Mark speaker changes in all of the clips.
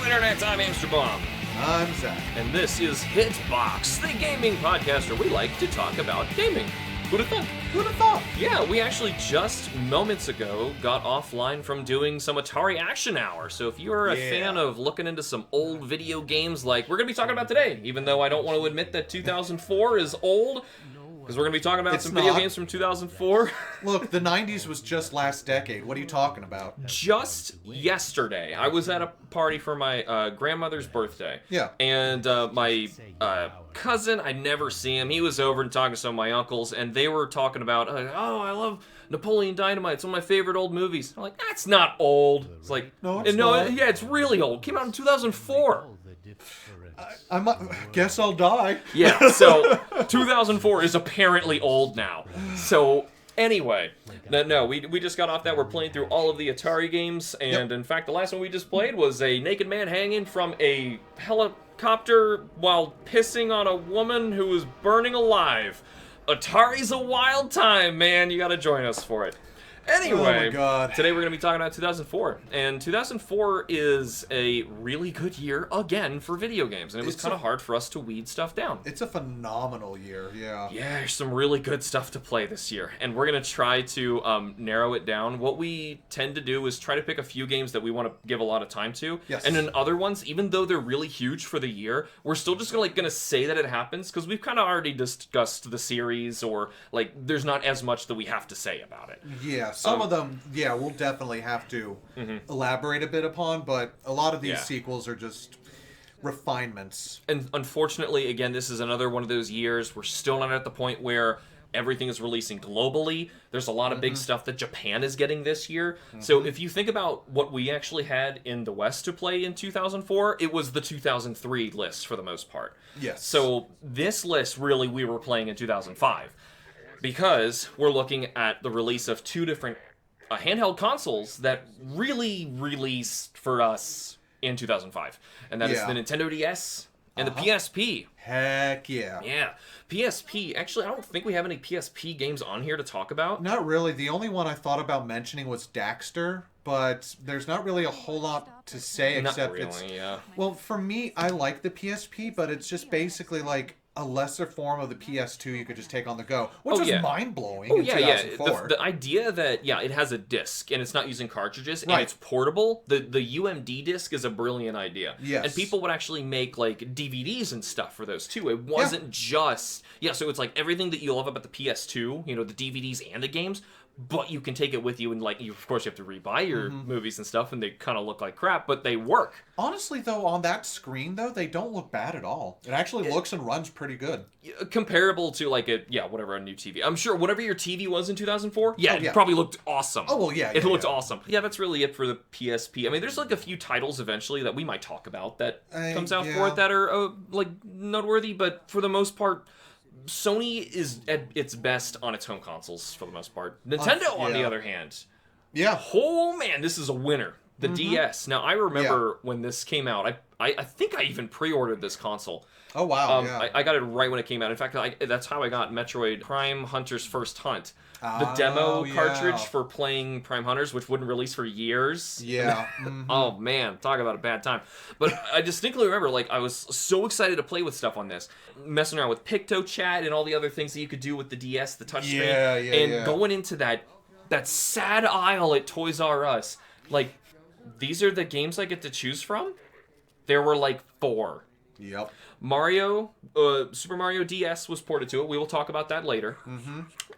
Speaker 1: Internet, I'm HamsterBomb.
Speaker 2: I'm Zach.
Speaker 1: And this is HITBOX, the gaming podcast where we like to talk about gaming. Who'd have thought?
Speaker 2: Who'd have thought?
Speaker 1: Yeah, we actually just moments ago got offline from doing some Atari Action Hour. So if you're a fan of looking into some old video games like we're going to be talking about today, even though I don't want to admit that 2004 is old, because we're going to be talking about video games from 2004.
Speaker 2: Look, the 90s was just last decade. What are you talking about?
Speaker 1: Just yesterday, I was at a party for my grandmother's birthday.
Speaker 2: Yeah.
Speaker 1: And my cousin, I never see him. He was over and talking to some of my uncles, and they were talking about, oh, I love Napoleon Dynamite. It's one of my favorite old movies. I'm like, that's not old. It's like,
Speaker 2: no, it's not.
Speaker 1: Yeah, it's really old. It came out in 2004.
Speaker 2: I guess I'll die.
Speaker 1: Yeah, so 2004 is apparently old now. So anyway, no, we just got off that. We're playing through all of the Atari games, and in fact, the last one we just played was a naked man hanging from a helicopter while pissing on a woman who was burning alive. Atari's a wild time, man. You gotta join us for it. Anyway,
Speaker 2: oh my God.
Speaker 1: Today we're going to be talking about 2004, and 2004 is a really good year again for video games, and it was kind of hard for us to weed stuff down.
Speaker 2: It's a phenomenal year, yeah.
Speaker 1: Yeah, there's some really good stuff to play this year, and we're going to try to narrow it down. What we tend to do is try to pick a few games that we want to give a lot of time to,
Speaker 2: yes.
Speaker 1: And then other ones, even though they're really huge for the year, we're still just going to say that it happens, because we've kind of already discussed the series, or like there's not as much that we have to say about it.
Speaker 2: Yeah. Some of them, we'll definitely have to elaborate a bit upon, but a lot of these sequels are just refinements.
Speaker 1: And unfortunately, again, this is another one of those years. We're still not at the point where everything is releasing globally. There's a lot of big stuff that Japan is getting this year. So if you think about what we actually had in the West to play in 2004, it was the 2003 list for the most part.
Speaker 2: Yes.
Speaker 1: So this list, really, we were playing in 2005. Because we're looking at the release of two different handheld consoles that really released for us in 2005. And that is the Nintendo DS and the PSP.
Speaker 2: Heck yeah.
Speaker 1: Yeah. PSP. Actually, I don't think we have any PSP games on here to talk about.
Speaker 2: Not really. The only one I thought about mentioning was Daxter, but there's not really a whole lot to say except Well, for me, I like the PSP, but it's just basically like a lesser form of the PS2 you could just take on the go, which was mind-blowing in 2004.
Speaker 1: The idea that, it has a disc, and it's not using cartridges, and it's portable, the UMD disc is a brilliant idea.
Speaker 2: Yes.
Speaker 1: And people would actually make, like, DVDs and stuff for those, too. It wasn't just... Yeah, so it's like everything that you love about the PS2, the DVDs and the games, but you can take it with you, and of course you have to rebuy your movies and stuff, and they kind of look like crap, but they work.
Speaker 2: Honestly, though, on that screen, though, they don't look bad at all. It actually looks and runs pretty good.
Speaker 1: Comparable to a new TV. I'm sure whatever your TV was in 2004, it probably looked awesome.
Speaker 2: Oh, well,
Speaker 1: it looked awesome. Yeah, that's really it for the PSP. I mean, there's a few titles eventually that we might talk about that comes out for it that are noteworthy, but for the most part, Sony is at its best on its home consoles for the most part. Nintendo, on the other hand, oh man, this is a winner. The DS. Now, I remember when this came out, I think I even pre-ordered this console.
Speaker 2: Oh, wow,
Speaker 1: I got it right when it came out. In fact, that's how I got Metroid Prime Hunter's First Hunt. The demo cartridge for playing Prime Hunters, which wouldn't release for years.
Speaker 2: Yeah.
Speaker 1: Oh, man. Talk about a bad time. But I distinctly remember, I was so excited to play with stuff on this. Messing around with PictoChat and all the other things that you could do with the DS, the touchscreen. Going into that sad aisle at Toys R Us. These are the games I get to choose from? There were, 4.
Speaker 2: Yep.
Speaker 1: Mario, Super Mario DS was ported to it. We will talk about that later.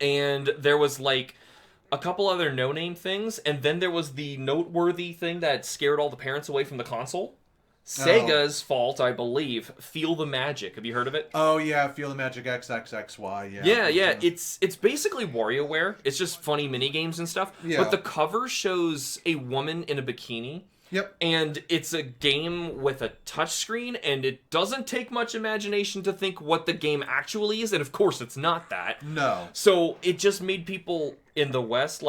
Speaker 1: And there was a couple other no-name things, and then there was the noteworthy thing that scared all the parents away from the console. Sega's fault, I believe. Feel the Magic. Have you heard of it?
Speaker 2: Oh yeah, Feel the Magic XXXY.
Speaker 1: Yeah. It's basically WarioWare. It's just funny mini games and stuff. Yeah. But the cover shows a woman in a bikini.
Speaker 2: Yep.
Speaker 1: And it's a game with a touchscreen, and it doesn't take much imagination to think what the game actually is, and of course it's not that.
Speaker 2: No.
Speaker 1: So it just made people in the West,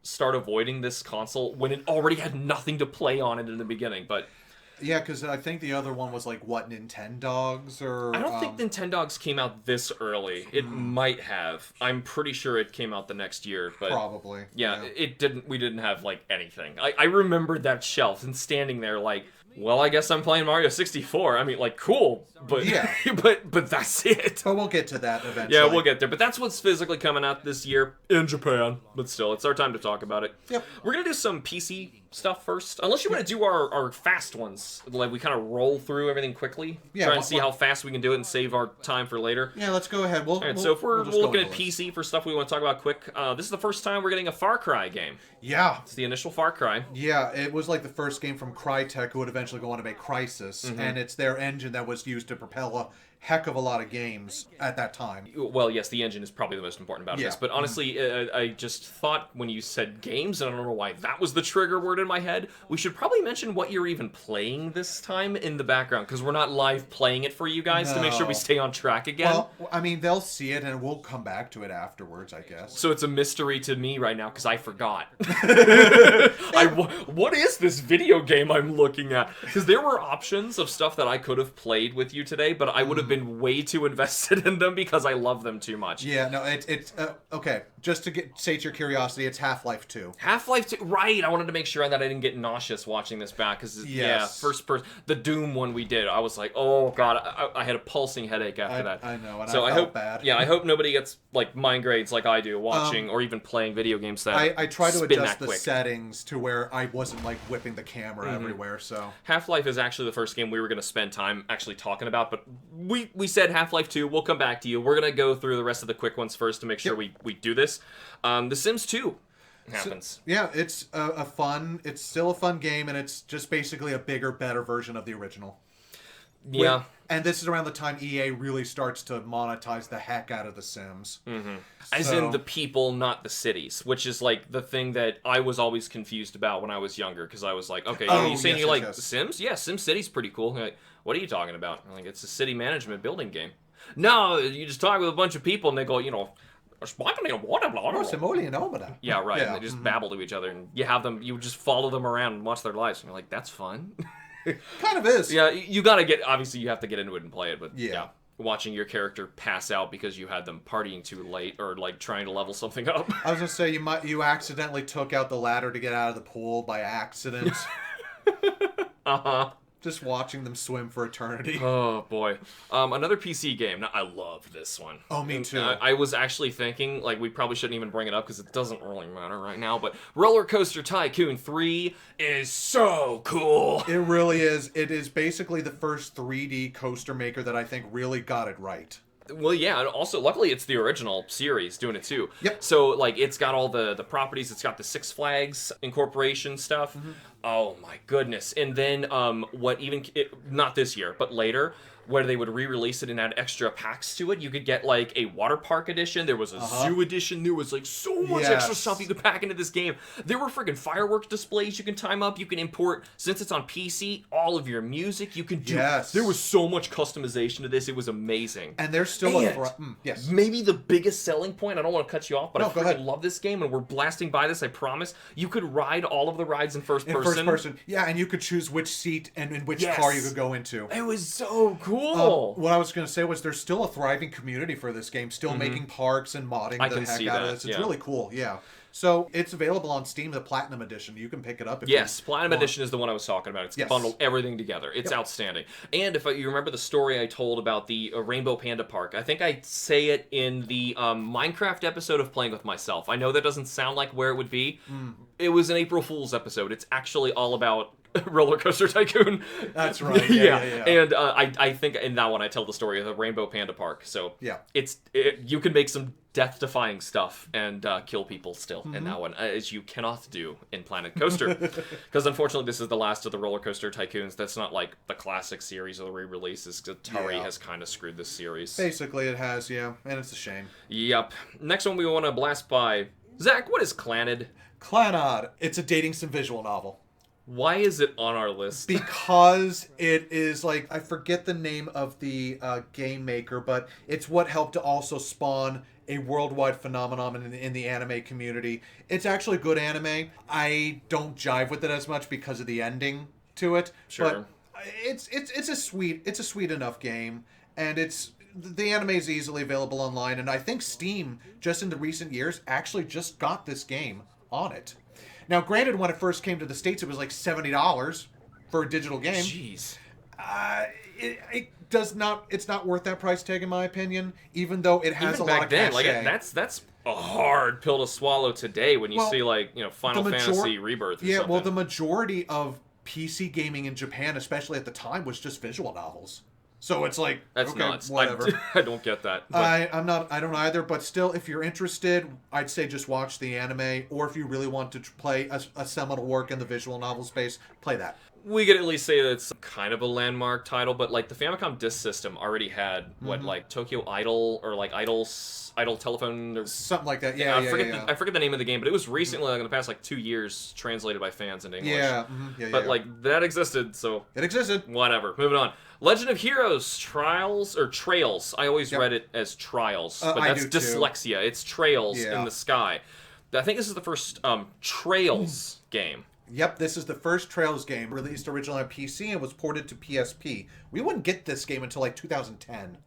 Speaker 1: start avoiding this console when it already had nothing to play on it in the beginning, but...
Speaker 2: Yeah, because I think the other one was Nintendogs or...
Speaker 1: I don't think Nintendogs came out this early. It might have. I'm pretty sure it came out the next year, but...
Speaker 2: Probably.
Speaker 1: Yeah, it didn't. We didn't have, anything. I remembered that shelf and standing there well, I guess I'm playing Mario 64. I mean, like, cool, but
Speaker 2: yeah,
Speaker 1: but that's it.
Speaker 2: But we'll get to that eventually.
Speaker 1: Yeah, we'll get there. But that's what's physically coming out this year in Japan. But still, it's our time to talk about it.
Speaker 2: Yep.
Speaker 1: We're gonna do some PC stuff first, unless you want to do our fast ones. Like we kind of roll through everything quickly, try and see how fast we can do it and save our time for later.
Speaker 2: Yeah, let's go ahead.
Speaker 1: All right, so if we're looking at PC for stuff we want to talk about quick, this is the first time we're getting a Far Cry game.
Speaker 2: Yeah.
Speaker 1: It's the initial Far Cry.
Speaker 2: Yeah, it was like the first game from Crytek, who would eventually go on to make Crysis, and it's their engine that was used to propel a heck of a lot of games at that time.
Speaker 1: Well, yes, the engine is probably the most important about this, but honestly, I just thought when you said games, and I don't know why that was the trigger word in my head, we should probably mention what you're even playing this time in the background, because we're not live playing it for you guys to make sure we stay on track again.
Speaker 2: Well, I mean, they'll see it, and we'll come back to it afterwards, I guess.
Speaker 1: So it's a mystery to me right now, because I forgot. What is this video game I'm looking at? Because there were options of stuff that I could have played with you today, but I would have been way too invested in them because I love them too much.
Speaker 2: Yeah, no, it's okay. Just to sate your curiosity, it's Half-Life 2.
Speaker 1: Half-Life 2, right? I wanted to make sure that I didn't get nauseous watching this back because first person, the Doom one we did, I was like, oh god, I had a pulsing headache after that.
Speaker 2: I know, and
Speaker 1: so
Speaker 2: I felt bad.
Speaker 1: Yeah, I hope nobody gets like mind grades like I do watching or even playing video games that
Speaker 2: I try to adjust the
Speaker 1: quick.
Speaker 2: settings to where I wasn't like whipping the camera everywhere. So
Speaker 1: Half-Life is actually the first game we were going to spend time actually talking about, but we said Half-Life 2. We'll come back to you. We're going to go through the rest of the quick ones first to make sure we do this. The Sims 2 happens.
Speaker 2: So, yeah, it's it's still a fun game, and it's just basically a bigger, better version of the original.
Speaker 1: Yeah.
Speaker 2: And this is around the time EA really starts to monetize the heck out of The Sims.
Speaker 1: As in the people, not the cities, which is like the thing that I was always confused about when I was younger, because I was like, okay, you saying you like The Sims? Yeah, SimCity's pretty cool. Like, what are you talking about? I'm like, it's a city management building game. No, you just talk with a bunch of people and they go, you know, yeah, right. And they just babble to each other, and you just follow them around and watch their lives, and you're like, that's fun.
Speaker 2: Kind of is.
Speaker 1: Yeah, you gotta obviously you have to get into it and play it, but yeah. Watching your character pass out because you had them partying too late or like trying to level something up.
Speaker 2: I was gonna say you accidentally took out the ladder to get out of the pool by accident. Just watching them swim for eternity.
Speaker 1: Oh, boy. Another PC game. Now, I love this one.
Speaker 2: Oh, me too.
Speaker 1: I was actually thinking, like, we probably shouldn't even bring it up because it doesn't really matter right now, but Roller Coaster Tycoon 3 is so cool.
Speaker 2: It really is. It is basically the first 3D coaster maker that I think really got it right.
Speaker 1: Well, yeah, and also, luckily, it's the original series doing it, too.
Speaker 2: Yep.
Speaker 1: So, like, it's got all the properties. It's got the Six Flags incorporation stuff. Oh, my goodness. And then, not this year, but later, where they would re-release it and add extra packs to it. You could get, like, a water park edition. There was a zoo edition. There was, like, so much extra stuff you could pack into this game. There were freaking fireworks displays you can time up. You can import, since it's on PC, all of your music. You can do...
Speaker 2: Yes.
Speaker 1: There was so much customization to this. It was amazing.
Speaker 2: And there's still yes.
Speaker 1: Maybe the biggest selling point, I don't want to cut you off, but I freaking love this game, and we're blasting by this, I promise. You could ride all of the rides in first person.
Speaker 2: Yeah, and you could choose which seat and in which car you could go into.
Speaker 1: It was so cool.
Speaker 2: What I was going to say was there's still a thriving community for this game, still making parks and modding the heck out of this. It's really cool, yeah. So it's available on Steam, the Platinum Edition. You can pick it up if you
Speaker 1: Platinum Edition is the one I was talking about. It's bundled everything together. It's outstanding. And if you remember the story I told about the Rainbow Panda Park, I think I say it in the Minecraft episode of Playing With Myself. I know that doesn't sound like where it would be. It was an April Fool's episode. It's actually all about Roller Coaster Tycoon.
Speaker 2: That's right.
Speaker 1: Yeah. And I think in that one I tell the story of the Rainbow Panda Park. So you can make some death-defying stuff and kill people still in that one, as you cannot do in Planet Coaster. Because unfortunately this is the last of the Roller Coaster Tycoons. That's not like the classic series or the re-releases. Atari has kind of screwed this series.
Speaker 2: Basically it has, and it's a shame.
Speaker 1: Yep. Next one we want to blast by. Zach, what is Clannad?
Speaker 2: Clannad. It's a dating sim visual novel.
Speaker 1: Why is it on our list?
Speaker 2: Because it is like, I forget the name of the game maker, but it's what helped to also spawn a worldwide phenomenon in the anime community. It's actually good anime. I don't jive with it as much because of the ending to it.
Speaker 1: Sure.
Speaker 2: But it's a sweet enough game, and the anime is easily available online, and I think Steam, just in the recent years, actually just got this game on it. Now, granted, when it first came to the States, it was like $70. for a digital game.
Speaker 1: Jeez.
Speaker 2: It does not. It's not worth that price tag, in my opinion. Even though it has a lot of cachet.
Speaker 1: Like that's a hard pill to swallow today when you see like Final Fantasy Rebirth. Or something.
Speaker 2: Well, the majority of PC gaming in Japan, especially at the time, was just visual novels. So it's like,
Speaker 1: that's
Speaker 2: okay,
Speaker 1: nuts.
Speaker 2: whatever.
Speaker 1: I don't get that.
Speaker 2: I don't either. But still, if you're interested, I'd say just watch the anime, or if you really want to play a seminal work in the visual novel space, play that.
Speaker 1: We could at least say that it's kind of a landmark title, but like the Famicom Disk System already had like Tokyo Idol or like Idol Telephone or
Speaker 2: something like that.
Speaker 1: I forget the name of the game, but it was recently, like in the past like 2 years, translated by fans into English. But like that existed, so
Speaker 2: it existed.
Speaker 1: Whatever. Moving on. Legend of Heroes Trails. I always read it as Trials, but that's dyslexia. It's Trails in the Sky. I think this is the first Trails game.
Speaker 2: Yep, this is the first Trails game, released originally on PC and was ported to PSP. We wouldn't get this game until like 2010,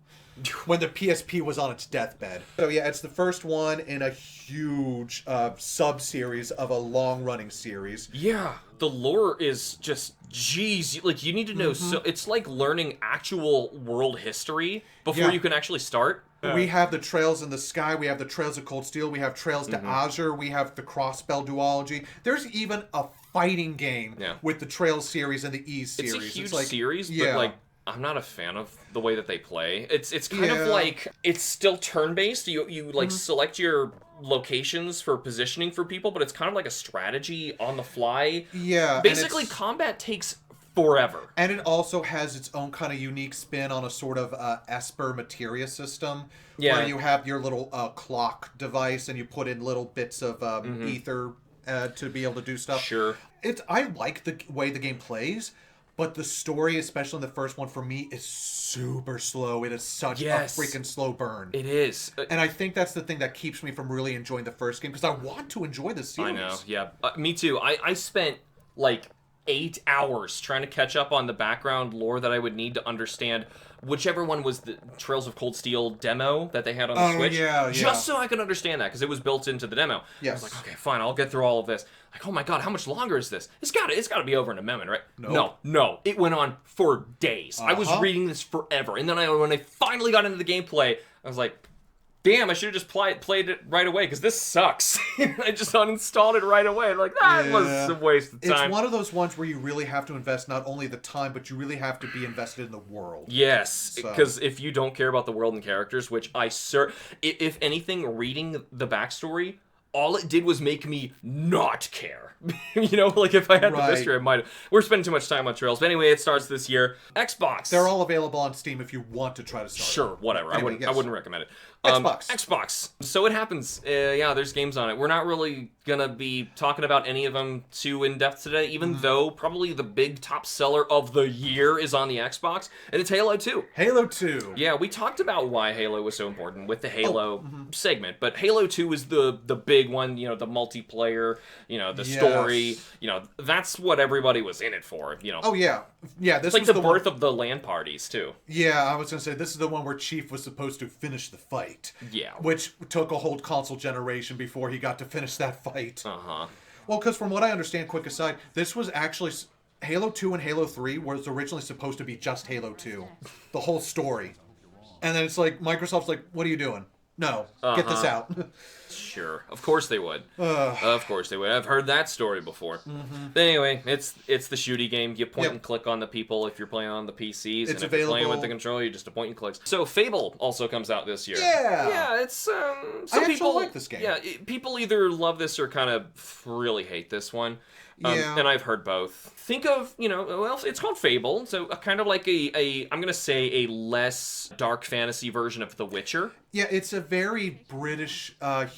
Speaker 2: when the PSP was on its deathbed. So yeah, it's the first one in a huge sub-series of a long-running series.
Speaker 1: Yeah, the lore is just, geez, like you need to know, so it's like learning actual world history before you can actually start.
Speaker 2: We have the Trails in the Sky, we have the Trails of Cold Steel, we have Trails to Azure, we have the Crossbell duology. There's even a fighting game with the Trails series and the Ys series.
Speaker 1: It's a huge series, but like, I'm not a fan of the way that they play. It's kind of like, it's still turn-based. You like select your locations for positioning for people, but it's kind of like a strategy on the fly.
Speaker 2: Yeah.
Speaker 1: Basically, combat takes forever.
Speaker 2: And it also has its own kind of unique spin on a sort of Esper materia system, where you have your little clock device and you put in little bits of ether to be able to do stuff.
Speaker 1: Sure.
Speaker 2: I like the way the game plays, but the story, especially in the first one, for me, is super slow. It is such a freaking slow burn.
Speaker 1: It is.
Speaker 2: And I think that's the thing that keeps me from really enjoying the first game, because I want to enjoy the series.
Speaker 1: I know, yeah. Me too. I spent, like, 8 hours trying to catch up on the background lore that I would need to understand whichever one was the Trails of Cold Steel demo that they had on the Switch. Just so I could understand that, because it was built into the demo. I was like, okay, fine, I'll get through all of this. Like, oh my god, how much longer is this? It's got to be over in a moment, right? No. It went on for days. I was reading this forever. And then when I finally got into the gameplay, I was like, damn, I should have just played it right away, because this sucks. I just uninstalled it right away. Like, that was a waste of time.
Speaker 2: It's one of those ones where you really have to invest not only the time, but you really have to be invested in the world.
Speaker 1: Yes, because if you don't care about the world and characters, which if anything, reading the backstory, all it did was make me not care. Like if I had the history, I might have. We're spending too much time on Trails. But anyway, it starts this year. Xbox.
Speaker 2: They're all available on Steam if you want to try to start.
Speaker 1: Sure, whatever.
Speaker 2: Anyway,
Speaker 1: I wouldn't recommend it.
Speaker 2: Xbox.
Speaker 1: So it happens. There's games on it. We're not really gonna be talking about any of them too in depth today, even though probably the big top seller of the year is on the Xbox, and it's Halo 2.
Speaker 2: Halo 2.
Speaker 1: Yeah, we talked about why Halo was so important with the Halo segment, but Halo 2 is the big one. The multiplayer. The story. That's what everybody was in it for.
Speaker 2: Oh yeah. This
Speaker 1: it's like the birth of the LAN parties too.
Speaker 2: Yeah, I was gonna say this is the one where Chief was supposed to finish the fight.
Speaker 1: Yeah.
Speaker 2: Which took a whole console generation before he got to finish that fight.
Speaker 1: Uh-huh.
Speaker 2: Well, because from what I understand, quick aside, this was actually Halo 2 and Halo 3 was originally supposed to be just Halo 2, the whole story, and then it's like Microsoft's like, "What are you doing? No, get this out."
Speaker 1: Sure, of course they would. Of course they would. I've heard that story before. But anyway, it's the shooty game. You point and click on the people if you're playing on the PCs, and if you're playing with the controller, you just point and clicks. So Fable also comes out this year. Yeah, it's some people
Speaker 2: like this game.
Speaker 1: Yeah, people either love this or kind of really hate this one. And I've heard both. Think of, it's called Fable, so kind of like I'm going to say a less dark fantasy version of The Witcher.
Speaker 2: Yeah, it's a very British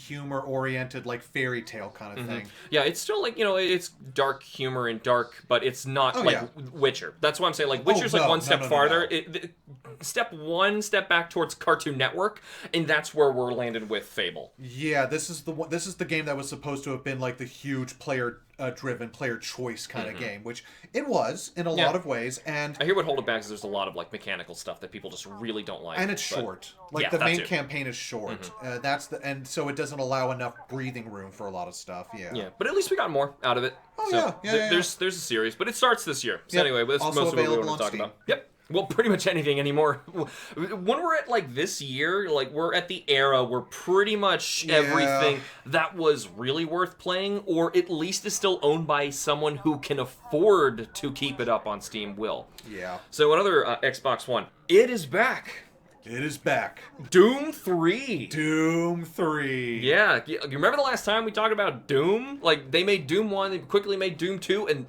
Speaker 2: humor-oriented, like, fairy tale kind of thing.
Speaker 1: Yeah, it's still like, it's dark humor and dark, but it's not Witcher. That's why I'm saying, like, Witcher's one step farther. one step back towards Cartoon Network, and that's where we're landing with Fable.
Speaker 2: Yeah, this is the game that was supposed to have been like the huge player-driven, player choice kind of game, which it was in a lot of ways. And
Speaker 1: I hear what hold it back is there's a lot of like mechanical stuff that people just really don't like.
Speaker 2: And it's short. Like the main campaign is short. And so it doesn't allow enough breathing room for a lot of stuff. Yeah.
Speaker 1: Yeah, but at least we got more out of it.
Speaker 2: Oh
Speaker 1: so
Speaker 2: yeah.
Speaker 1: There's a series, but it starts this year. So anyway, that's
Speaker 2: also
Speaker 1: most of what we want to talk
Speaker 2: Steam.
Speaker 1: about. Yep. Well, pretty much anything anymore. When we're at like this year, like we're at the era where pretty much everything that was really worth playing, or at least is still owned by someone who can afford to keep it up on Steam, will.
Speaker 2: Yeah.
Speaker 1: So another Xbox One. It is back.
Speaker 2: It is back.
Speaker 1: Doom 3.
Speaker 2: Doom 3.
Speaker 1: Yeah. You remember the last time we talked about Doom? Like, they made Doom 1, they quickly made Doom 2, and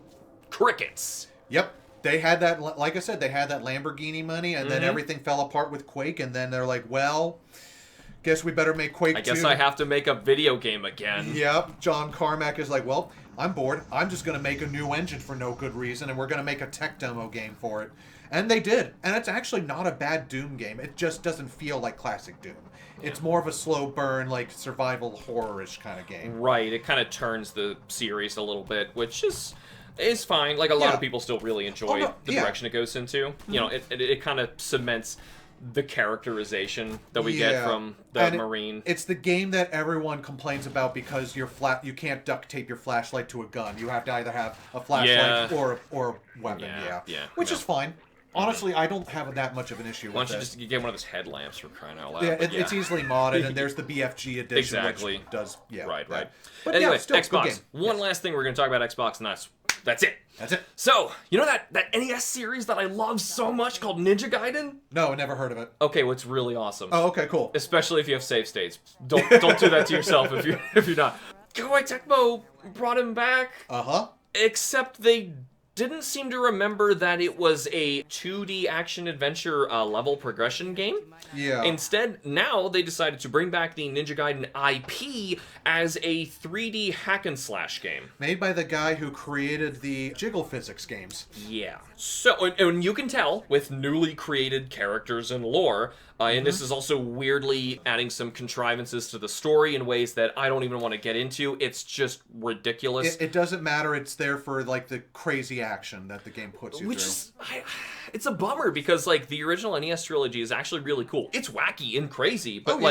Speaker 1: crickets.
Speaker 2: Yep. They had that, like I said, they had that Lamborghini money, and then everything fell apart with Quake, and then they're like, well, guess we better make Quake 2.
Speaker 1: I guess I have to make a video game again.
Speaker 2: Yep. John Carmack is like, well, I'm bored. I'm just going to make a new engine for no good reason, and we're going to make a tech demo game for it. And they did. And it's actually not a bad Doom game. It just doesn't feel like classic Doom. It's more of a slow burn, like survival horror-ish kind of game.
Speaker 1: Right. It kind of turns the series a little bit, which is fine. Like, a lot of people still really enjoy the direction it goes into. You know, it kind of cements the characterization that we get from the Marine.
Speaker 2: It's the game that everyone complains about because you can't duct tape your flashlight to a gun. You have to either have a flashlight or a weapon. Which is fine. Honestly, I don't have that much of an issue with it.
Speaker 1: Why don't you just get one of those headlamps for crying out loud?
Speaker 2: Yeah, it's easily modded, and there's the BFG edition,
Speaker 1: which
Speaker 2: does,
Speaker 1: Right.
Speaker 2: But
Speaker 1: anyway,
Speaker 2: still,
Speaker 1: Xbox. One last thing we're going to talk about Xbox, and that's it.
Speaker 2: That's it.
Speaker 1: So, you know that NES series that I love so much called Ninja Gaiden?
Speaker 2: No, never heard of it.
Speaker 1: Okay, well, it's really awesome.
Speaker 2: Oh, okay, cool.
Speaker 1: Especially if you have save states. Don't do that to yourself if you're not. Koei Tecmo brought him back. Except they didn't seem to remember that it was a 2D action-adventure level progression game.
Speaker 2: Yeah.
Speaker 1: Instead, now they decided to bring back the Ninja Gaiden IP as a 3D hack-and-slash game.
Speaker 2: Made by the guy who created the Jiggle Physics games.
Speaker 1: Yeah. So, and you can tell with newly created characters and lore, and this is also weirdly adding some contrivances to the story in ways that I don't even want to get into. It's just ridiculous.
Speaker 2: It doesn't matter. It's there for, like, the crazy action that the game puts you through.
Speaker 1: It's a bummer because, like, the original NES trilogy is actually really cool. It's wacky and crazy, but,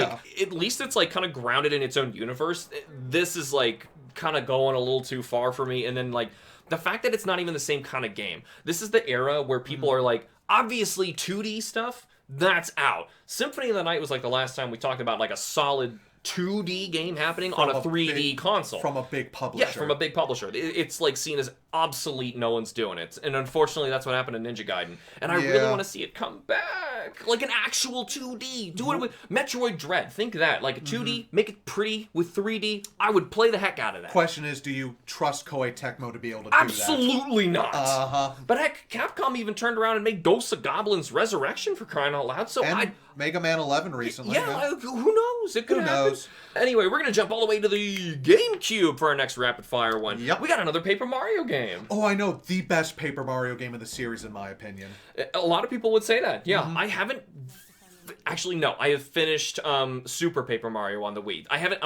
Speaker 1: at least it's, like, kind of grounded in its own universe. This is, like, kind of going a little too far for me, and then, like, the fact that it's not even the same kind of game. This is the era where people are like, obviously 2D stuff, that's out. Symphony of the Night was like the last time we talked about like a solid 2D game happening on a 3D console.
Speaker 2: From a big publisher.
Speaker 1: Yeah, from a big publisher. It's like seen as obsolete, no one's doing it. And unfortunately, that's what happened to Ninja Gaiden. And I really want to see it come back. Like an actual 2D. Do it with Metroid Dread. Think that. Like 2D, make it pretty with 3D. I would play the heck out of that.
Speaker 2: Question is, do you trust Koei Tecmo to be able to do that?
Speaker 1: Absolutely not. But heck, Capcom even turned around and made Ghosts of Goblins Resurrection for crying out loud. So
Speaker 2: and Mega Man 11 recently.
Speaker 1: Who knows? It could happen. Anyway, we're going to jump all the way to the GameCube for our next rapid fire one.
Speaker 2: Yep.
Speaker 1: We got another Paper Mario game.
Speaker 2: Oh, I know. The best Paper Mario game in the series, in my opinion.
Speaker 1: A lot of people would say that. Yeah, I haven't... Actually, no. I have finished Super Paper Mario on the Wii. I haven't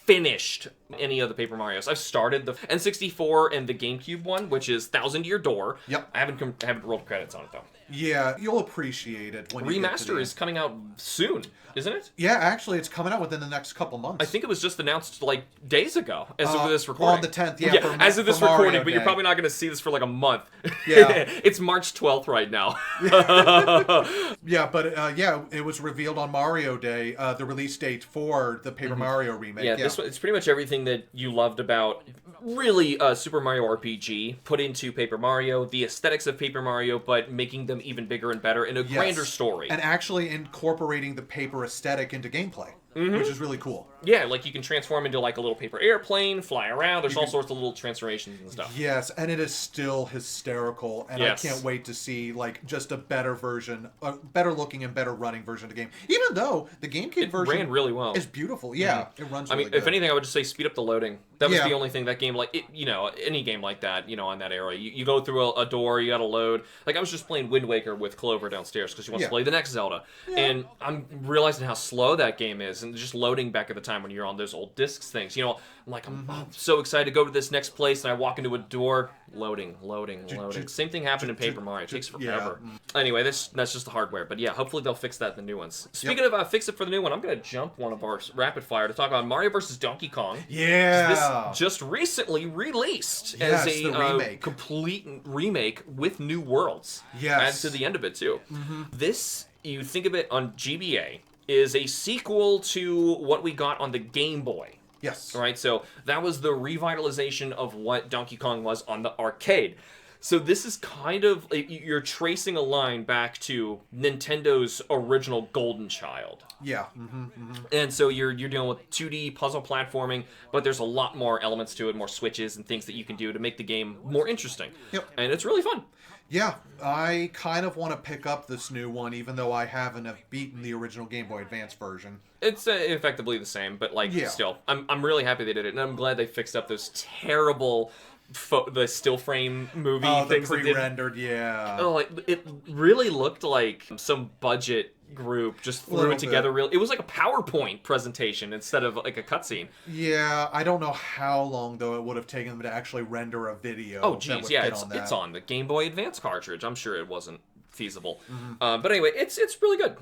Speaker 1: finished any of the Paper Marios. I've started the N64 and the GameCube one, which is Thousand Year Door.
Speaker 2: Yep.
Speaker 1: I haven't rolled credits on it, though.
Speaker 2: Yeah, you'll appreciate it when you get to
Speaker 1: Remaster is coming out soon, isn't it?
Speaker 2: Yeah, actually, it's coming out within the next couple months.
Speaker 1: I think it was just announced like days ago, as of this recording.
Speaker 2: On the 10th,
Speaker 1: as of this recording, but you're probably not going to see this for like a month. Yeah, it's March 12th right now.
Speaker 2: Yeah, but it was revealed on Mario Day, the release date for the Paper Mario remake.
Speaker 1: Yeah, this one, it's pretty much everything that you loved about really Super Mario RPG put into Paper Mario, the aesthetics of Paper Mario, but making them even bigger and better in a grander story.
Speaker 2: And actually incorporating the paper aesthetic into gameplay. which is really cool.
Speaker 1: Yeah, like you can transform into like a little paper airplane, fly around. There's all sorts of little transformations and stuff.
Speaker 2: Yes, and it is still hysterical, and I can't wait to see like just a better version, a better looking and better running version of the game. Even though the GameCube version
Speaker 1: ran really well,
Speaker 2: is beautiful. Yeah, it runs. Really good.
Speaker 1: If anything, I would just say speed up the loading. That was the only thing that game, like any game like that, on that era, you go through a door, you got to load. Like I was just playing Wind Waker with Clover downstairs because she wants to play the next Zelda, and I'm realizing how slow that game is, and just loading back at the time when you're on those old discs things. I'm like, I'm so excited to go to this next place, and I walk into a door, loading. Same thing happened in Paper Mario. It takes forever. Anyway, that's just the hardware, but yeah, hopefully they'll fix that in the new ones. Speaking of fix it for the new one, I'm gonna jump one of our rapid fire to talk about Mario vs. Donkey Kong.
Speaker 2: Yeah,
Speaker 1: this just recently released as a complete remake with new worlds. Add to the end of it too. This, you think of it on GBA, is a sequel to what we got on the Game Boy.
Speaker 2: Yes.
Speaker 1: Right, so that was the revitalization of what Donkey Kong was on the arcade. So this is kind of, you're tracing a line back to Nintendo's original Golden Child.
Speaker 2: Yeah.
Speaker 1: And so you're dealing with 2D puzzle platforming, but there's a lot more elements to it, more switches and things that you can do to make the game more interesting.
Speaker 2: Yep.
Speaker 1: And it's really fun.
Speaker 2: Yeah, I kind of want to pick up this new one, even though I haven't beaten the original Game Boy Advance version.
Speaker 1: It's effectively the same, but still, I'm really happy they did it, and I'm glad they fixed up those terrible the still frame movie things.
Speaker 2: The pre-rendered, yeah.
Speaker 1: Oh, it really looked like some budget group just threw it together. It was like a PowerPoint presentation instead of like a cutscene.
Speaker 2: Yeah, I don't know how long though it would have taken them to actually render a video.
Speaker 1: Oh, geez, yeah, it's on the Game Boy Advance cartridge. I'm sure it wasn't feasible. But anyway, it's really good.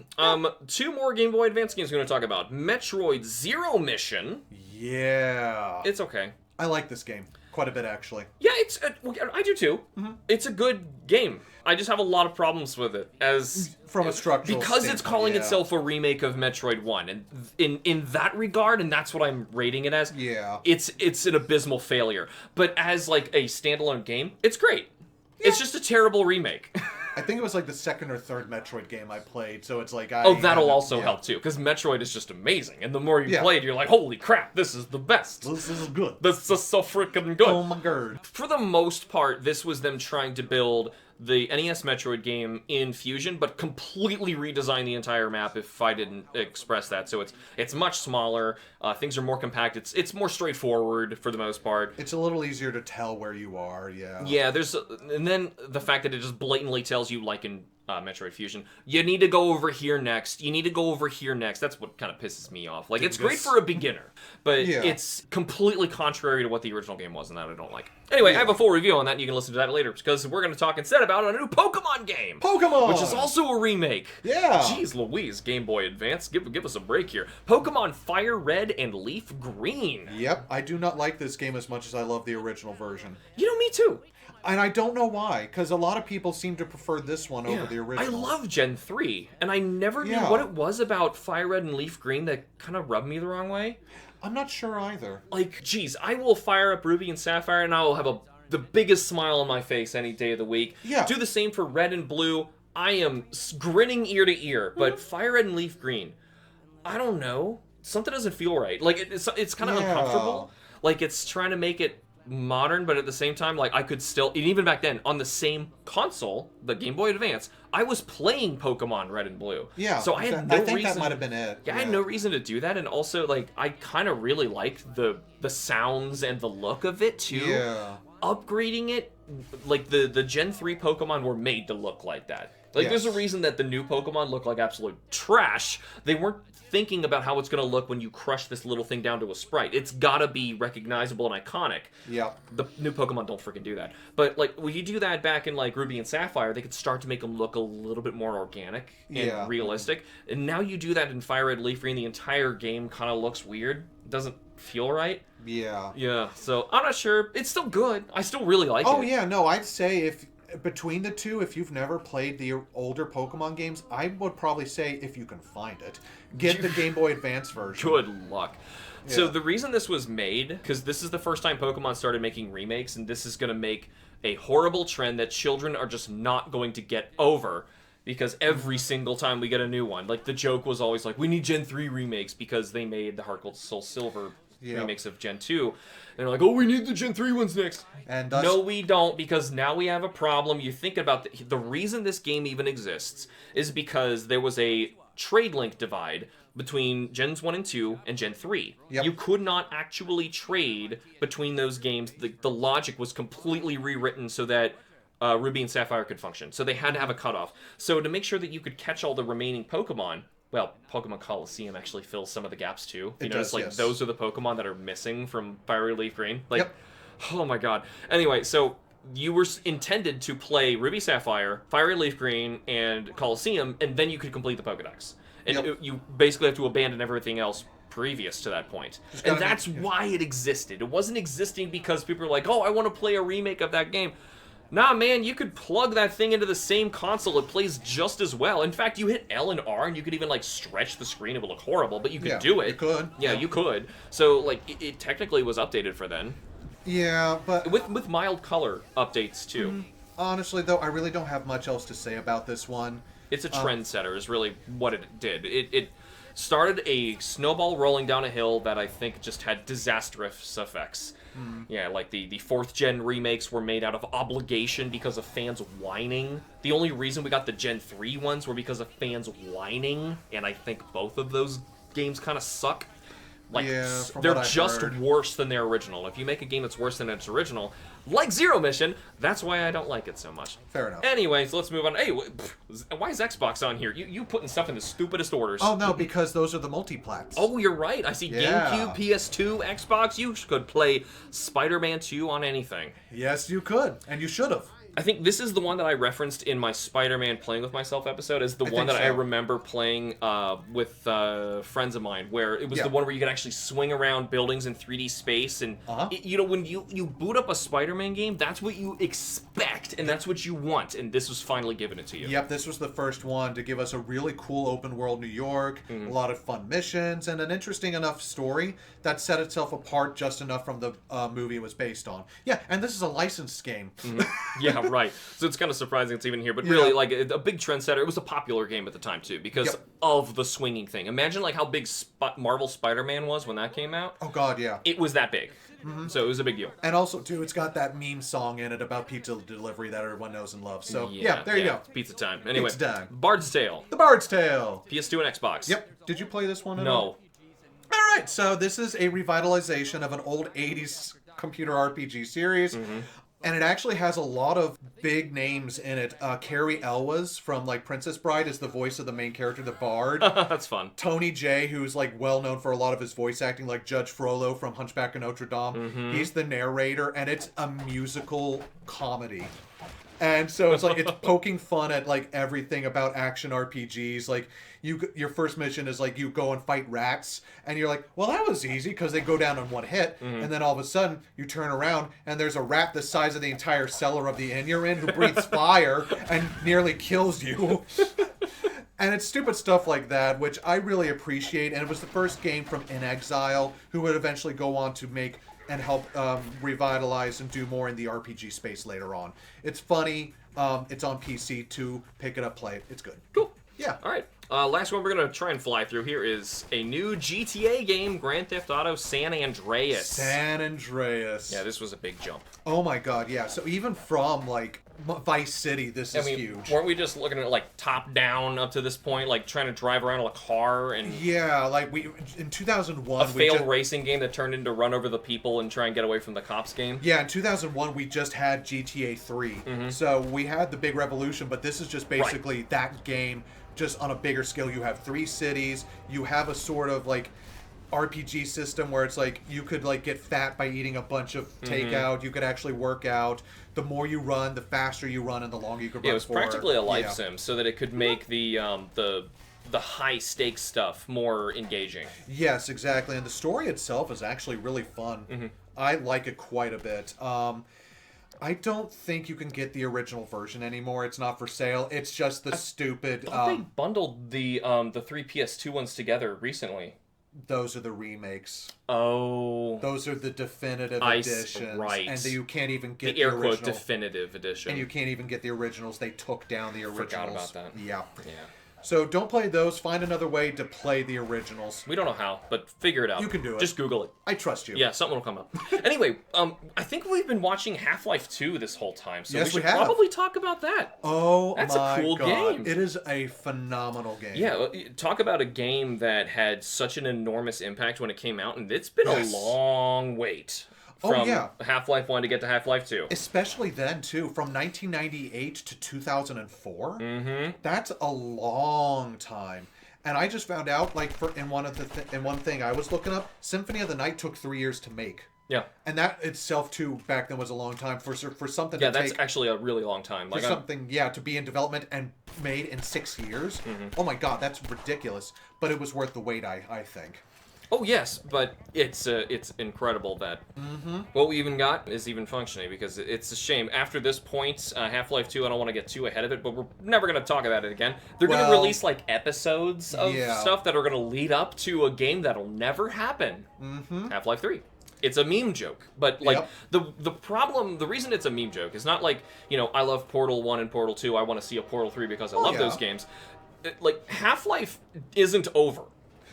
Speaker 1: Two more Game Boy Advance games we're going to talk about. Metroid Zero Mission.
Speaker 2: Yeah.
Speaker 1: It's okay.
Speaker 2: I like this game quite a bit, actually.
Speaker 1: Yeah, I do too. It's a good game. I just have a lot of problems with it
Speaker 2: from a structural
Speaker 1: because it's calling itself a remake of Metroid 1, and in that regard, and that's what I'm rating it as.
Speaker 2: Yeah,
Speaker 1: it's an abysmal failure. But as like a standalone game, it's great. Yeah. It's just a terrible remake.
Speaker 2: I think it was like the second or third Metroid game I played, so it's like
Speaker 1: that'll also help too, because Metroid is just amazing, and the more you play it, you're like, holy crap, this is the best.
Speaker 2: This is good.
Speaker 1: This is so freaking good.
Speaker 2: Oh my god.
Speaker 1: For the most part, this was them trying to build the NES Metroid game in Fusion, but completely redesign the entire map, if I didn't express that. So it's much smaller, things are more compact, it's more straightforward for the most part.
Speaker 2: It's a little easier to tell where you are,
Speaker 1: Yeah, and then the fact that it just blatantly tells you, like in Metroid Fusion, you need to go over here next, you need to go over here next. That's what kind of pisses me off. Like, it's great for a beginner, but it's completely contrary to what the original game was, and that I don't like. Anyway, I have a full review on that, and you can listen to that later, because we're going to talk instead about a new Pokemon game!
Speaker 2: Pokemon!
Speaker 1: Which is also a remake.
Speaker 2: Yeah!
Speaker 1: Jeez Louise, Game Boy Advance, give us a break here. Pokemon Fire Red and Leaf Green.
Speaker 2: Yep, I do not like this game as much as I love the original version.
Speaker 1: Me too.
Speaker 2: And I don't know why, because a lot of people seem to prefer this one over the original.
Speaker 1: I love Gen 3, and I never knew what it was about Fire Red and Leaf Green that kind of rubbed me the wrong way.
Speaker 2: I'm not sure either.
Speaker 1: Like, geez, I will fire up Ruby and Sapphire, and I will have the biggest smile on my face any day of the week.
Speaker 2: Yeah.
Speaker 1: Do the same for Red and Blue. I am grinning ear to ear, but Fire Red and Leaf Green, I don't know. Something doesn't feel right. Like, it's kind of uncomfortable. Like, it's trying to make it modern, but at the same time, like, I could still, and even back then, on the same console, the Game Boy Advance, I was playing Pokemon Red and Blue.
Speaker 2: Yeah.
Speaker 1: So I had no reason.
Speaker 2: That might have been it.
Speaker 1: Yeah, I had no reason to do that, and also, like, I kind of really liked the sounds and the look of it, too.
Speaker 2: Yeah.
Speaker 1: Upgrading it, like, the Gen 3 Pokemon were made to look like that. Like, there's a reason that the new Pokemon look like absolute trash. They weren't thinking about how it's going to look when you crush this little thing down to a sprite. It's got to be recognizable and iconic.
Speaker 2: Yeah.
Speaker 1: The new Pokemon don't freaking do that. But, like, when you do that back in, like, Ruby and Sapphire, they could start to make them look a little bit more organic and realistic. And now you do that in Fire Red Leaf Green, the entire game kind of looks weird. It doesn't feel right.
Speaker 2: Yeah.
Speaker 1: Yeah, so I'm not sure. It's still good. I still really like it.
Speaker 2: Oh, yeah, no, I'd say if between the two, if you've never played the older Pokemon games, I would probably say, if you can find it, get the Game Boy Advance version.
Speaker 1: Good luck. Yeah. So the reason this was made, because this is the first time Pokemon started making remakes, and this is going to make a horrible trend that children are just not going to get over, because every single time we get a new one, like the joke was always like, we need Gen 3 remakes because they made the Heart Gold Soul Silver remakes of Gen 2. And they're like, oh, we need the Gen 3 ones next.
Speaker 2: And
Speaker 1: no, we don't, because now we have a problem. You think about the reason this game even exists is because there was a trade link divide between Gens 1 and 2 and Gen 3. You could not actually trade between those games. The logic was completely rewritten so that Ruby and Sapphire could function. So they had to have a cutoff. So to make sure that you could catch all the remaining Pokemon, well, Pokemon Coliseum actually fills some of the gaps too. You know, it's like those are the Pokemon that are missing from Fire Leaf Green. Like, oh my god. Anyway, so you were intended to play Ruby Sapphire, Fire Leaf Green, and Coliseum, and then you could complete the Pokedex. And you basically have to abandon everything else previous to that point. And that's why it existed. It wasn't existing because people were like, oh, I want to play a remake of that game. Nah, man, you could plug that thing into the same console. It plays just as well. In fact, you hit L and R, and you could even, like, stretch the screen. It would look horrible, but you could do it.
Speaker 2: You could.
Speaker 1: Yeah, you could. So, like, it technically was updated for then.
Speaker 2: Yeah, but...
Speaker 1: With mild color updates, too.
Speaker 2: Honestly, though, I really don't have much else to say about this one.
Speaker 1: It's a trendsetter is really what it did. It started a snowball rolling down a hill that I think just had disastrous effects. Yeah, like the 4th gen remakes were made out of obligation because of fans whining. The only reason we got the Gen 3 ones were because of fans whining, and I think both of those games kind of suck. Like, they're just worse than their original. If you make a game that's worse than its original, like Zero Mission, that's why I don't like it so much.
Speaker 2: Fair enough.
Speaker 1: Anyways, let's move on. Hey, why is Xbox on here? You putting stuff in the stupidest orders.
Speaker 2: Oh, no, because those are the multiplats.
Speaker 1: Oh, you're right. I see GameCube, PS2, Xbox. You could play Spider-Man 2 on anything.
Speaker 2: Yes, you could. And you should have.
Speaker 1: I think this is the one that I referenced in my Spider-Man Playing With Myself episode as the one that I remember playing with friends of mine, where it was the one where you could actually swing around buildings in 3D space. And, you know, when you boot up a Spider-Man game, that's what you expect, and that's what you want. And this was finally giving it to you.
Speaker 2: Yep, this was the first one to give us a really cool open-world New York, a lot of fun missions, and an interesting enough story that set itself apart just enough from the movie it was based on. Yeah, and this is a licensed game.
Speaker 1: Yeah, right. So it's kind of surprising it's even here, but really, like, a big trendsetter. It was a popular game at the time, too, because of the swinging thing. Imagine, like, how big Marvel Spider-Man was when that came out.
Speaker 2: Oh, God, yeah.
Speaker 1: It was that big. So it was a big deal.
Speaker 2: And also, too, it's got that meme song in it about pizza delivery that everyone knows and loves. So, there you go.
Speaker 1: Pizza time. Anyway,
Speaker 2: Pizza time.
Speaker 1: Bard's Tale.
Speaker 2: The Bard's Tale.
Speaker 1: PS2 and Xbox.
Speaker 2: Yep. Did you play this one at all?
Speaker 1: No.
Speaker 2: All right, so this is a revitalization of an old 80s computer RPG series. And it actually has a lot of big names in it. Carrie Elwes from, like, Princess Bride is the voice of the main character, the Bard.
Speaker 1: That's fun.
Speaker 2: Tony Jay, who's, like, well known for a lot of his voice acting, like Judge Frollo from Hunchback of Notre Dame. He's the narrator, and it's a musical comedy. And so it's like, it's poking fun at, like, everything about action RPGs. Like, your first mission is, like, you go and fight rats, and you're like, well, that was easy, because they go down in one hit. And then all of a sudden, you turn around, and there's a rat the size of the entire cellar of the inn you're in who breathes fire and nearly kills you. And it's stupid stuff like that, which I really appreciate. And it was the first game from In Exile, who would eventually go on to make and help revitalize and do more in the RPG space later on. It's funny. It's on PC too. Pick it up, play it. It's good.
Speaker 1: Cool.
Speaker 2: Yeah.
Speaker 1: All right. Last one we're going to try and fly through here is a new GTA game, Grand Theft Auto San Andreas.
Speaker 2: San Andreas.
Speaker 1: Yeah, this was a big jump.
Speaker 2: Oh my god, yeah. So even from, like, Vice City, this is huge.
Speaker 1: Weren't we just looking at, like, top-down up to this point, like, trying to drive around in a car? And
Speaker 2: yeah, like, in 2001...
Speaker 1: A failed racing game that turned into run over the people and try and get away from the cops game?
Speaker 2: Yeah, in 2001, we just had GTA 3. So we had the big revolution, but this is just basically that game... just on a bigger scale. You have 3 cities, you have a sort of, like, RPG system where it's like you could, like, get fat by eating a bunch of takeout, you could actually work out. The more you run, the faster you run, and the longer you could run.
Speaker 1: Yeah, it was practically a life sim, so that it could make the high stakes stuff more engaging.
Speaker 2: Yes, exactly, and the story itself is actually really fun. I like it quite a bit. I don't think you can get the original version anymore. It's not for sale. It's just the stupid...
Speaker 1: I thought they bundled the 3 PS2 ones together recently.
Speaker 2: those are the remakes.
Speaker 1: Oh.
Speaker 2: Those are the definitive editions.
Speaker 1: Right.
Speaker 2: And you can't even get
Speaker 1: the air
Speaker 2: original.
Speaker 1: quote definitive edition.
Speaker 2: And you can't even get the originals. They took down the originals.
Speaker 1: Forgot about that.
Speaker 2: Yeah.
Speaker 1: Yeah.
Speaker 2: So don't play those. Find another way to play the originals.
Speaker 1: We don't know how, but figure it out.
Speaker 2: You can do it.
Speaker 1: Just Google it.
Speaker 2: I trust you.
Speaker 1: Yeah, something will come up. Anyway, I think we've been watching Half-Life 2 this whole time, so
Speaker 2: yes,
Speaker 1: we should
Speaker 2: we have.
Speaker 1: probably talk about that.
Speaker 2: Oh,
Speaker 1: that's
Speaker 2: my
Speaker 1: a cool
Speaker 2: God.
Speaker 1: game.
Speaker 2: It is a phenomenal game.
Speaker 1: Yeah, talk about a game that had such an enormous impact when it came out, and it's been a long wait. From Half-Life 1 to get to Half-Life 2.
Speaker 2: Especially then, too. From 1998 to 2004. Mm-hmm. That's a long time. And I just found out, like, in one thing I was looking up, Symphony of the Night took 3 years to make.
Speaker 1: Yeah.
Speaker 2: And that itself, too, back then was a long time for something
Speaker 1: to take... Yeah, that's actually a really long time.
Speaker 2: For something, to be in development and made in 6 years. Mm-hmm. Oh, my God, that's ridiculous. But it was worth the wait, I think.
Speaker 1: Oh yes, but it's incredible that what we even got is even functioning, because it's a shame. After this point, Half-Life 2, I don't want to get too ahead of it, but we're never going to talk about it again. They're going to release like episodes of stuff that are going to lead up to a game that'll never happen. Half-Life 3. It's a meme joke, but like the problem, the reason it's a meme joke is not like, I love Portal 1 and Portal 2. I want to see a Portal 3 because I love those games. Like Half-Life isn't over.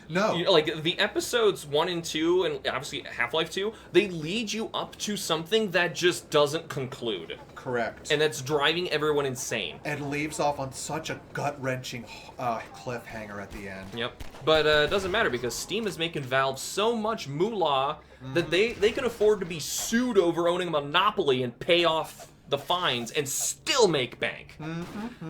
Speaker 2: No.
Speaker 1: Like, the episodes 1 and 2, and obviously Half-Life 2, they lead you up to something that just doesn't conclude.
Speaker 2: Correct.
Speaker 1: And that's driving everyone insane.
Speaker 2: And leaves off on such a gut-wrenching cliffhanger at the end.
Speaker 1: Yep. But it doesn't matter, because Steam is making Valve so much moolah that they can afford to be sued over owning a monopoly and pay off the fines and still make bank.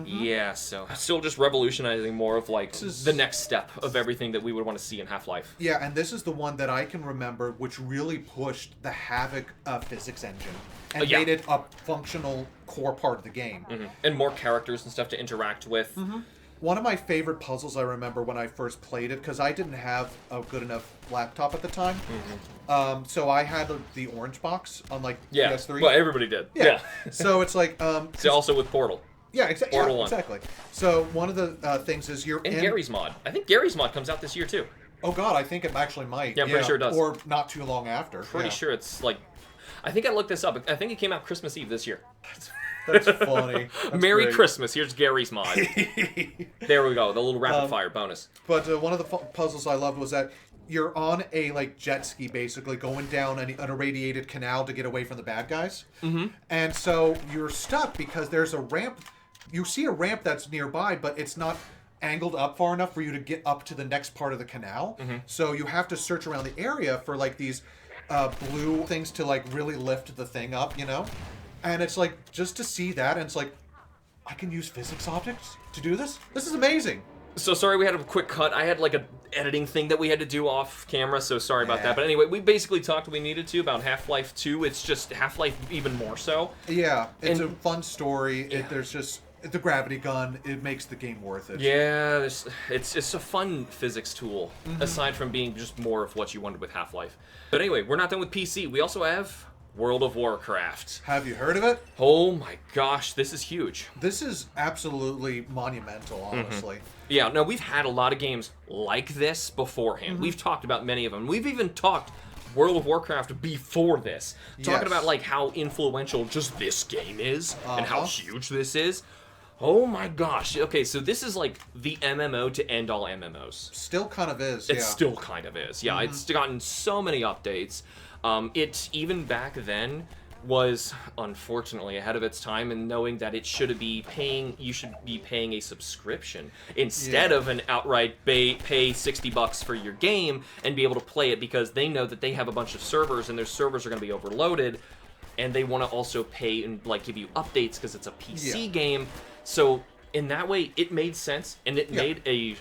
Speaker 1: Yeah, so still just revolutionizing more of like the next step of everything that we would want to see in Half-Life.
Speaker 2: Yeah, and this is the one that I can remember which really pushed the Havoc physics engine and made it a functional core part of the game.
Speaker 1: And more characters and stuff to interact with.
Speaker 2: One of my favorite puzzles I remember when I first played it, because I didn't have a good enough laptop at the time. So I had the orange box on like PS3.
Speaker 1: Well, everybody did. Yeah.
Speaker 2: So it's like...
Speaker 1: also with Portal.
Speaker 2: Yeah, exactly. So one of the things is you're in...
Speaker 1: Gary's Mod. I think Gary's Mod comes out this year too.
Speaker 2: Oh God, I think it actually might.
Speaker 1: Yeah, I'm pretty sure it does.
Speaker 2: Or not too long after.
Speaker 1: Pretty sure it's like... I think I looked this up. I think it came out Christmas Eve this year.
Speaker 2: That's funny. That's
Speaker 1: Merry
Speaker 2: great.
Speaker 1: Christmas. Here's Gary's Mod. There we go. The little rapid fire bonus.
Speaker 2: But one of the puzzles I loved was that you're on a jet ski, basically going down an irradiated canal to get away from the bad guys. And so you're stuck because there's a ramp. You see a ramp that's nearby, but it's not angled up far enough for you to get up to the next part of the canal. So you have to search around the area for like these blue things to like really lift the thing up, And it's like, just to see that, and it's like, I can use physics objects to do this? This is amazing.
Speaker 1: So sorry we had a quick cut. I had like an editing thing that we had to do off camera, so sorry about that. But anyway, we basically talked what we needed to about Half-Life 2. It's just Half-Life even more so.
Speaker 2: Yeah, it's a fun story. There's just... The gravity gun, it makes the game worth it.
Speaker 1: Yeah, it's a fun physics tool, aside from being just more of what you wanted with Half-Life. But anyway, we're not done with PC. We also have World of Warcraft.
Speaker 2: Have you heard of it?
Speaker 1: Oh my gosh, this is huge.
Speaker 2: This is absolutely monumental, honestly.
Speaker 1: Yeah, no, we've had a lot of games like this beforehand. We've talked about many of them. We've even talked World of Warcraft before this. Talking about like how influential just this game is and how huge this is. Oh my gosh. Okay, so this is like the MMO to end all MMOs.
Speaker 2: Still kind of is,
Speaker 1: It still kind of is. Yeah, it's gotten so many updates. It, even back then, was unfortunately ahead of its time in knowing that you should be paying a subscription instead of an outright pay $60 for your game and be able to play it, because they know that they have a bunch of servers and their servers are going to be overloaded, and they want to also pay and like give you updates because it's a PC game. So in that way, it made sense, and it made a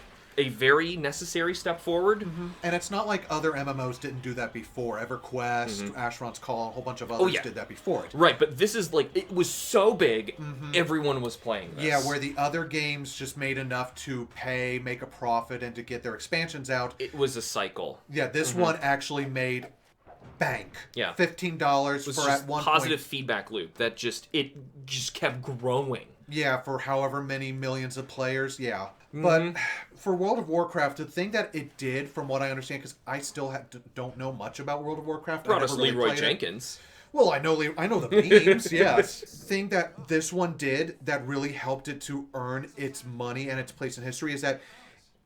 Speaker 1: very necessary step forward.
Speaker 2: And it's not like other MMOs didn't do that before. EverQuest, Asheron's Call, a whole bunch of others did that before it.
Speaker 1: Right, but this is like, it was so big, everyone was playing this.
Speaker 2: Yeah, where the other games just made enough to pay, make a profit, and to get their expansions out.
Speaker 1: It was a cycle.
Speaker 2: Yeah, this one actually made bank.
Speaker 1: Yeah.
Speaker 2: $15 for at one
Speaker 1: positive feedback loop that it just kept growing.
Speaker 2: Yeah, for however many millions of players, yeah.
Speaker 1: Mm-hmm.
Speaker 2: But for World of Warcraft, the thing that it did, from what I understand, because I still don't know much about World of Warcraft.
Speaker 1: Brought us Leroy Jenkins.
Speaker 2: Well, I know the memes, yes. Thing that this one did that really helped it to earn its money and its place in history is that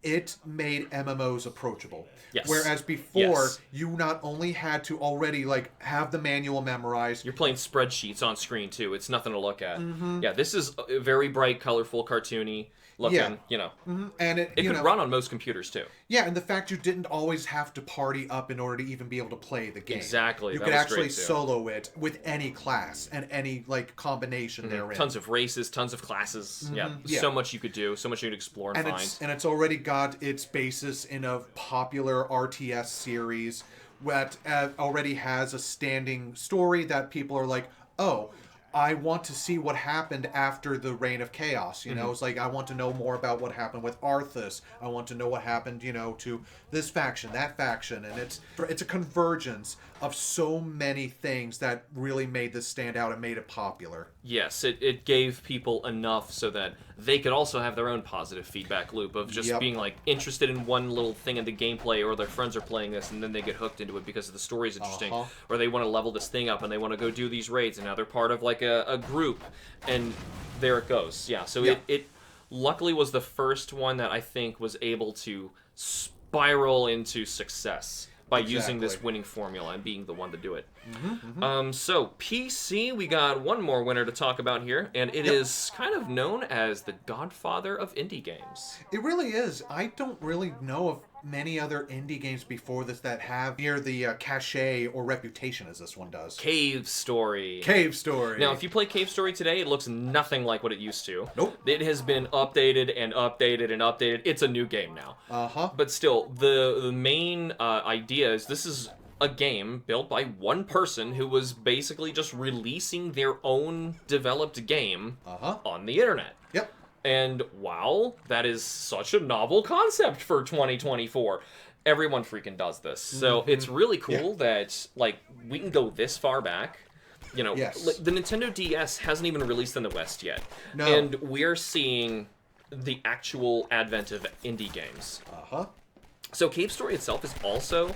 Speaker 2: it made MMOs approachable.
Speaker 1: Yes.
Speaker 2: Whereas before, you not only had to already have the manual memorized.
Speaker 1: You're playing spreadsheets on screen too. It's nothing to look at.
Speaker 2: Mm-hmm.
Speaker 1: Yeah, this is very bright, colorful, cartoony looking. Yeah.
Speaker 2: Mm-hmm. And it
Speaker 1: could run on most computers too.
Speaker 2: Yeah, and the fact you didn't always have to party up in order to even be able to play the game.
Speaker 1: Exactly.
Speaker 2: You could actually solo it with any class and any combination therein.
Speaker 1: Tons of races, tons of classes. Mm-hmm. Yeah, so much you could do, so much you could explore and find.
Speaker 2: And it's already got its basis in a popular RTS series that already has a standing story that people are like, oh, I want to see what happened after the Reign of Chaos. It's like, I want to know more about what happened with Arthas. I want to know what happened, to this faction, that faction. And it's a convergence of so many things that really made this stand out and made it popular.
Speaker 1: Yes, it gave people enough so that they could also have their own positive feedback loop of just being interested in one little thing in the gameplay, or their friends are playing this and then they get hooked into it because the story's interesting, or they want to level this thing up and they want to go do these raids, and now they're part of a group, and there it goes. Yeah, so it luckily was the first one that I think was able to spiral into success by using this winning formula and being the one to do it. So PC, we got one more winner to talk about here, and it is kind of known as the godfather of indie games.
Speaker 2: It really is. I don't really know of many other indie games before this that have near the cachet or reputation as this one does.
Speaker 1: Cave Story.
Speaker 2: Now,
Speaker 1: if you play Cave Story today, it looks nothing like what it used to.
Speaker 2: Nope.
Speaker 1: It has been updated and updated and updated. It's a new game now. But still, the main idea is this is a game built by one person who was basically just releasing their own developed game on the internet.
Speaker 2: Yep.
Speaker 1: And wow, that is such a novel concept for 2024. Everyone freaking does this. So it's really cool that we can go this far back. The Nintendo DS hasn't even released in the West yet.
Speaker 2: No.
Speaker 1: And we're seeing the actual advent of indie games. So Cave Story itself is also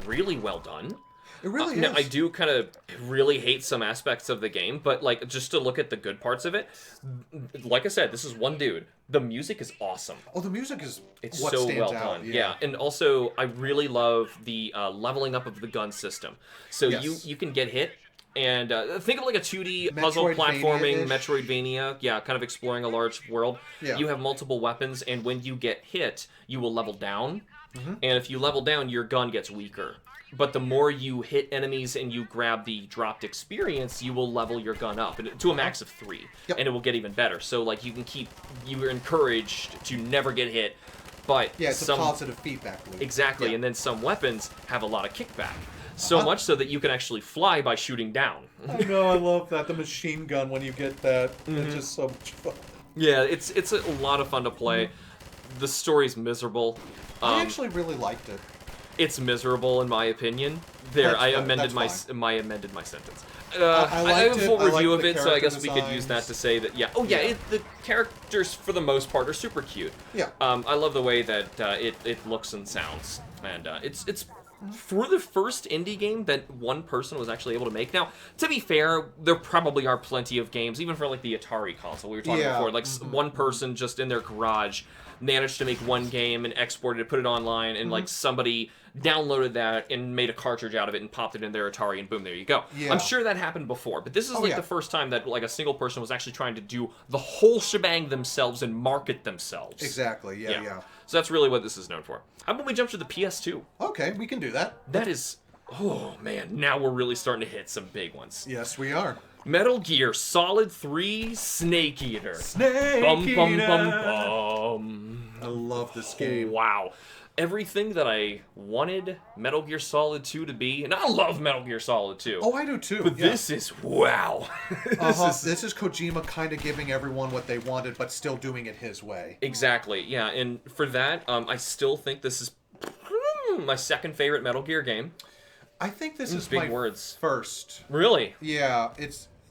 Speaker 1: really well done.
Speaker 2: It really is.
Speaker 1: Now, I do kind of really hate some aspects of the game, but just to look at the good parts of it, like I said, this is one dude. The music is awesome.
Speaker 2: Oh, the music is
Speaker 1: it's
Speaker 2: what
Speaker 1: so
Speaker 2: stands
Speaker 1: well
Speaker 2: out.
Speaker 1: done. Yeah, and also I really love the leveling up of the gun system. So you can get hit. And think of like a 2D puzzle platforming Metroidvania. Yeah, kind of exploring a large world.
Speaker 2: Yeah.
Speaker 1: You have multiple weapons, and when you get hit, you will level down. And if you level down, your gun gets weaker. But the more you hit enemies and you grab the dropped experience, you will level your gun up to a max of 3. And it will get even better. So you're encouraged to never get hit. But
Speaker 2: it's a positive feedback loop.
Speaker 1: Exactly, and then some weapons have a lot of kickback. So much so that you can actually fly by shooting down.
Speaker 2: I know, I love that. The machine gun, when you get that, it's just so much fun.
Speaker 1: Yeah, it's a lot of fun to play. The story's miserable.
Speaker 2: I actually really liked it.
Speaker 1: It's miserable in my opinion. I amended my sentence. I have a full review of it, so I guess we could use that to say that. The characters for the most part are super cute.
Speaker 2: Yeah.
Speaker 1: I love the way that it looks and sounds, and it's for the first indie game that one person was actually able to make. Now, to be fair, there probably are plenty of games, even for the Atari console we were talking before, one person just in their garage managed to make one game and exported it, put it online, and somebody downloaded that and made a cartridge out of it and popped it in their Atari, and boom, there you go.
Speaker 2: Yeah.
Speaker 1: I'm sure that happened before, but this is the first time that a single person was actually trying to do the whole shebang themselves and market themselves.
Speaker 2: Exactly, yeah.
Speaker 1: So that's really what this is known for. How about we jump to the PS2?
Speaker 2: Okay, we can do that.
Speaker 1: That is... Oh, man. Now we're really starting to hit some big ones.
Speaker 2: Yes, we are.
Speaker 1: Metal Gear Solid 3 Snake Eater.
Speaker 2: Snake Eater!
Speaker 1: Bum, bum, bum.
Speaker 2: I love this game.
Speaker 1: Wow. Everything that I wanted Metal Gear Solid 2 to be, and I love Metal Gear Solid 2.
Speaker 2: Oh, I do too.
Speaker 1: But this is, wow.
Speaker 2: This is Kojima kind of giving everyone what they wanted, but still doing it his way.
Speaker 1: Exactly, yeah. And for that, I still think this is my second favorite Metal Gear game.
Speaker 2: I think this is
Speaker 1: big
Speaker 2: my
Speaker 1: words.
Speaker 2: first.
Speaker 1: Really?
Speaker 2: Yeah,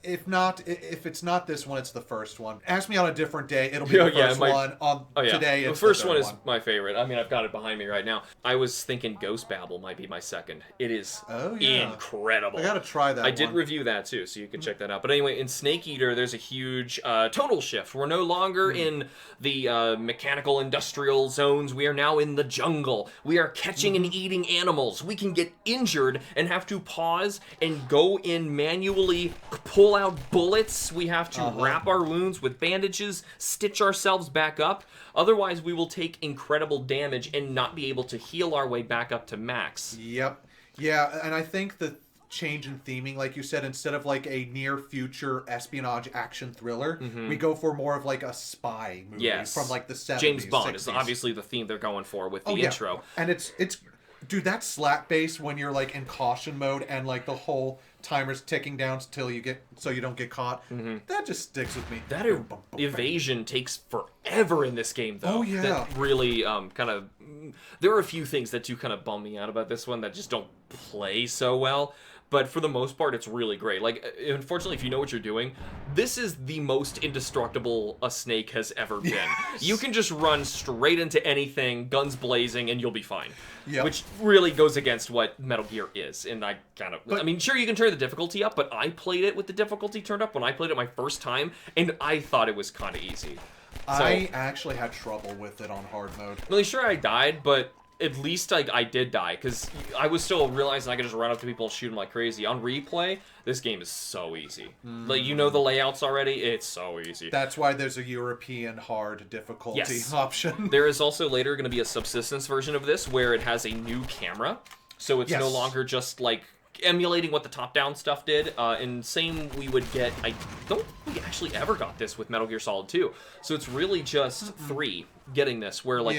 Speaker 2: if it's not this one, it's the first one. Ask me on a different day. It'll be the first one. Today, it's
Speaker 1: the first
Speaker 2: third
Speaker 1: one is my favorite. I mean, I've got it behind me right now. I was thinking Ghost Babel might be my second. It is incredible.
Speaker 2: I gotta try that.
Speaker 1: I did review that too, so you can check that out. But anyway, in Snake Eater, there's a huge tonal shift. We're no longer in the mechanical industrial zones. We are now in the jungle. We are catching and eating animals. We can get injured and have to pause and go in manually, pull out bullets. We have to wrap our wounds with bandages, stitch ourselves back up. Otherwise, we will take incredible damage and not be able to heal our way back up to max.
Speaker 2: Yep. Yeah, and I think the change in theming, like you said, instead of like a near future espionage action thriller, we go for more of like a spy movie from like the 70s.
Speaker 1: James Bond
Speaker 2: 60s.
Speaker 1: is obviously the theme they're going for with the intro.
Speaker 2: And it's dude, that slap bass when you're like in caution mode and like the whole timer's ticking down till you don't get caught. That just sticks with me.
Speaker 1: That evasion takes forever in this game, though.
Speaker 2: Oh yeah.
Speaker 1: That really kind of. There are a few things that do kind of bum me out about this one that just don't play so well. But for the most part, it's really great. Like, unfortunately, if you know what you're doing, this is the most indestructible a snake has ever been. Yes. You can just run straight into anything, guns blazing, and you'll be fine. Yep. Which really goes against what Metal Gear is. And I mean, sure, you can turn the difficulty up, but I played it with the difficulty turned up when I played it my first time, and I thought it was kind of easy.
Speaker 2: I actually had trouble with it on hard mode.
Speaker 1: Really, sure, I died, but at least I did die, because I was still realizing I could just run up to people and shoot them like crazy. On replay, this game is so easy. Like, you know the layouts already, it's so easy.
Speaker 2: That's why there's a European hard difficulty option.
Speaker 1: There is also later going to be a subsistence version of this where it has a new camera, so it's no longer just like emulating what the top-down stuff did. And same we would get, I don't think we actually ever got this with Metal Gear Solid 2. So it's really just 3 getting this, where like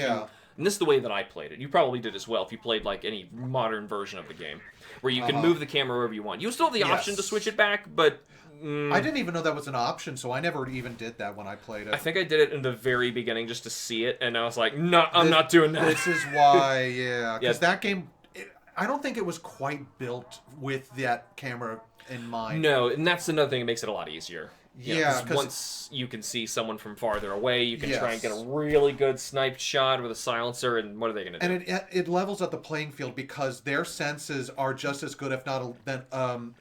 Speaker 1: and this is the way that I played it. You probably did as well if you played like any modern version of the game, where you can move the camera wherever you want. You still have the option to switch it back, but
Speaker 2: I didn't even know that was an option, so I never even did that when I played it.
Speaker 1: I think I did it in the very beginning just to see it, and I was like, no, I'm not doing that.
Speaker 2: This is why, because that game, I don't think it was quite built with that camera in mind.
Speaker 1: No, and that's another thing that makes it a lot easier. Because once you can see someone from farther away, you can try and get a really good sniped shot with a silencer, and what are they going to do?
Speaker 2: And it levels out the playing field because their senses are just as good, if not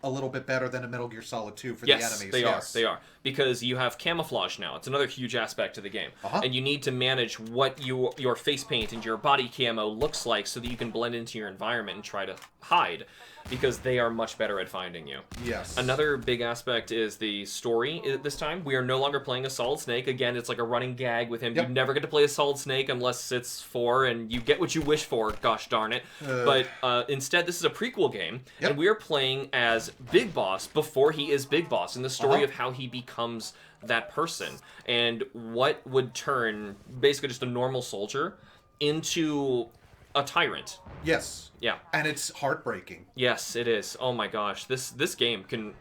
Speaker 2: a little bit better than a Metal Gear Solid 2 for the enemies.
Speaker 1: They are. Because you have camouflage now. It's another huge aspect to the game. And you need to manage what your face paint and your body camo looks like so that you can blend into your environment and try to hide, because they are much better at finding you.
Speaker 2: Yes.
Speaker 1: Another big aspect is the story this time. We are no longer playing a Solid Snake. Again, it's like a running gag with him. You never get to play a Solid Snake unless it's 4, and you get what you wish for, gosh darn it. But instead, this is a prequel game, and we are playing as Big Boss before he is Big Boss, and the story of how he becomes that person, and what would turn basically just a normal soldier into a tyrant.
Speaker 2: Yes.
Speaker 1: Yeah.
Speaker 2: And it's heartbreaking.
Speaker 1: Yes, it is. Oh my gosh, this game can,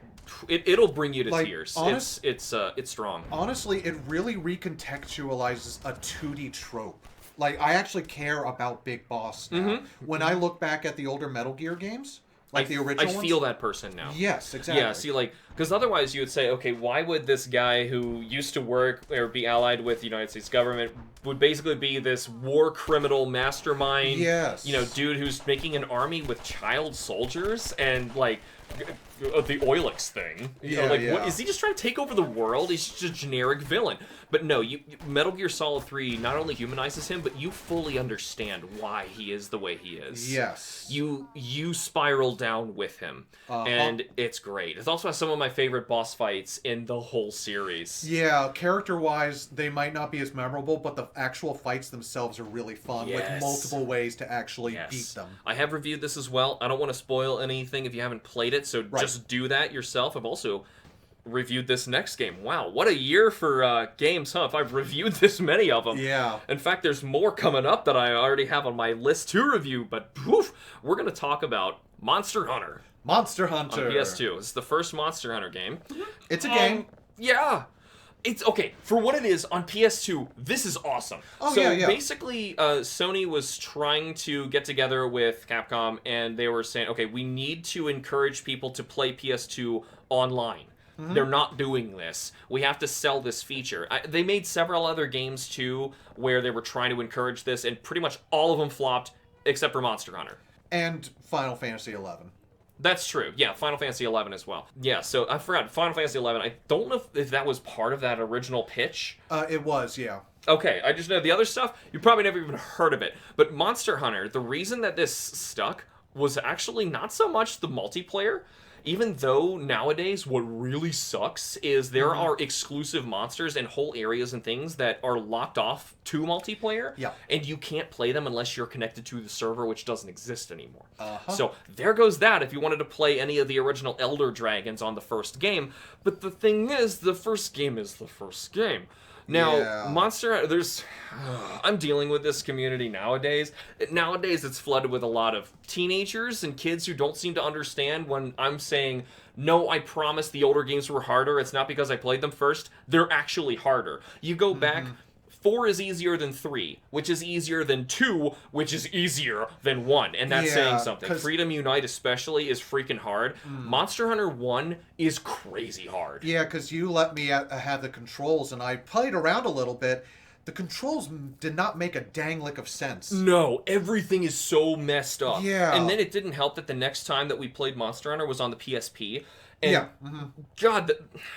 Speaker 1: it'll bring you to tears. It's strong.
Speaker 2: Honestly, it really recontextualizes a 2D trope. Like, I actually care about Big Boss now. When I look back at the older Metal Gear games, like the original ones,
Speaker 1: I feel that person now.
Speaker 2: Yes, exactly.
Speaker 1: Yeah, see, like, because otherwise you would say, okay, why would this guy who used to work or be allied with the United States government would basically be this war criminal mastermind, dude who's making an army with child soldiers and, like, the Oilix thing. What, is he just trying to take over the world? He's just a generic villain. But no, Metal Gear Solid 3 not only humanizes him, but you fully understand why he is the way he is.
Speaker 2: Yes.
Speaker 1: You spiral down with him, and it's great. It also has some of my favorite boss fights in the whole series.
Speaker 2: Yeah, character-wise, they might not be as memorable, but the actual fights themselves are really fun, with multiple ways to actually beat them.
Speaker 1: I have reviewed this as well. I don't want to spoil anything if you haven't played it, so just do that yourself. I've also reviewed this next game. Wow, what a year for games, huh? If I've reviewed this many of them.
Speaker 2: Yeah.
Speaker 1: In fact, there's more coming up that I already have on my list to review, but we're going to talk about Monster Hunter.
Speaker 2: Monster Hunter.
Speaker 1: On PS2. It's the first Monster Hunter game.
Speaker 2: It's a game.
Speaker 1: Yeah. It's okay for what it is on PS2. This is awesome. Basically, Sony was trying to get together with Capcom, and they were saying, okay, we need to encourage people to play PS2 online. They're not doing this. We have to sell this feature. They made several other games, too, where they were trying to encourage this, and pretty much all of them flopped, except for Monster Hunter.
Speaker 2: And Final Fantasy XI.
Speaker 1: That's true. Yeah, Final Fantasy XI as well. Yeah, so I forgot. Final Fantasy XI, I don't know if that was part of that original pitch.
Speaker 2: It was, yeah.
Speaker 1: Okay, I just know the other stuff, you probably never even heard of it. But Monster Hunter, the reason that this stuck was actually not so much the multiplayer, even though nowadays what really sucks is there are exclusive monsters and whole areas and things that are locked off to multiplayer, and you can't play them unless you're connected to the server, which doesn't exist anymore. So there goes that if you wanted to play any of the original Elder Dragons on the first game. But the thing is, the first game is the first game. Now, Monster, I'm dealing with this community nowadays. Nowadays, it's flooded with a lot of teenagers and kids who don't seem to understand when I'm saying, no, I promise the older games were harder. It's not because I played them first. They're actually harder. You go back, 4 is easier than 3, which is easier than 2, which is easier than 1. And that's saying something. Freedom Unite especially is freaking hard. Monster Hunter 1 is crazy hard.
Speaker 2: Yeah, because you let me have the controls, and I played around a little bit. The controls did not make a dang lick of sense.
Speaker 1: No, everything is so messed up.
Speaker 2: Yeah.
Speaker 1: And then it didn't help that the next time that we played Monster Hunter was on the PSP. And God,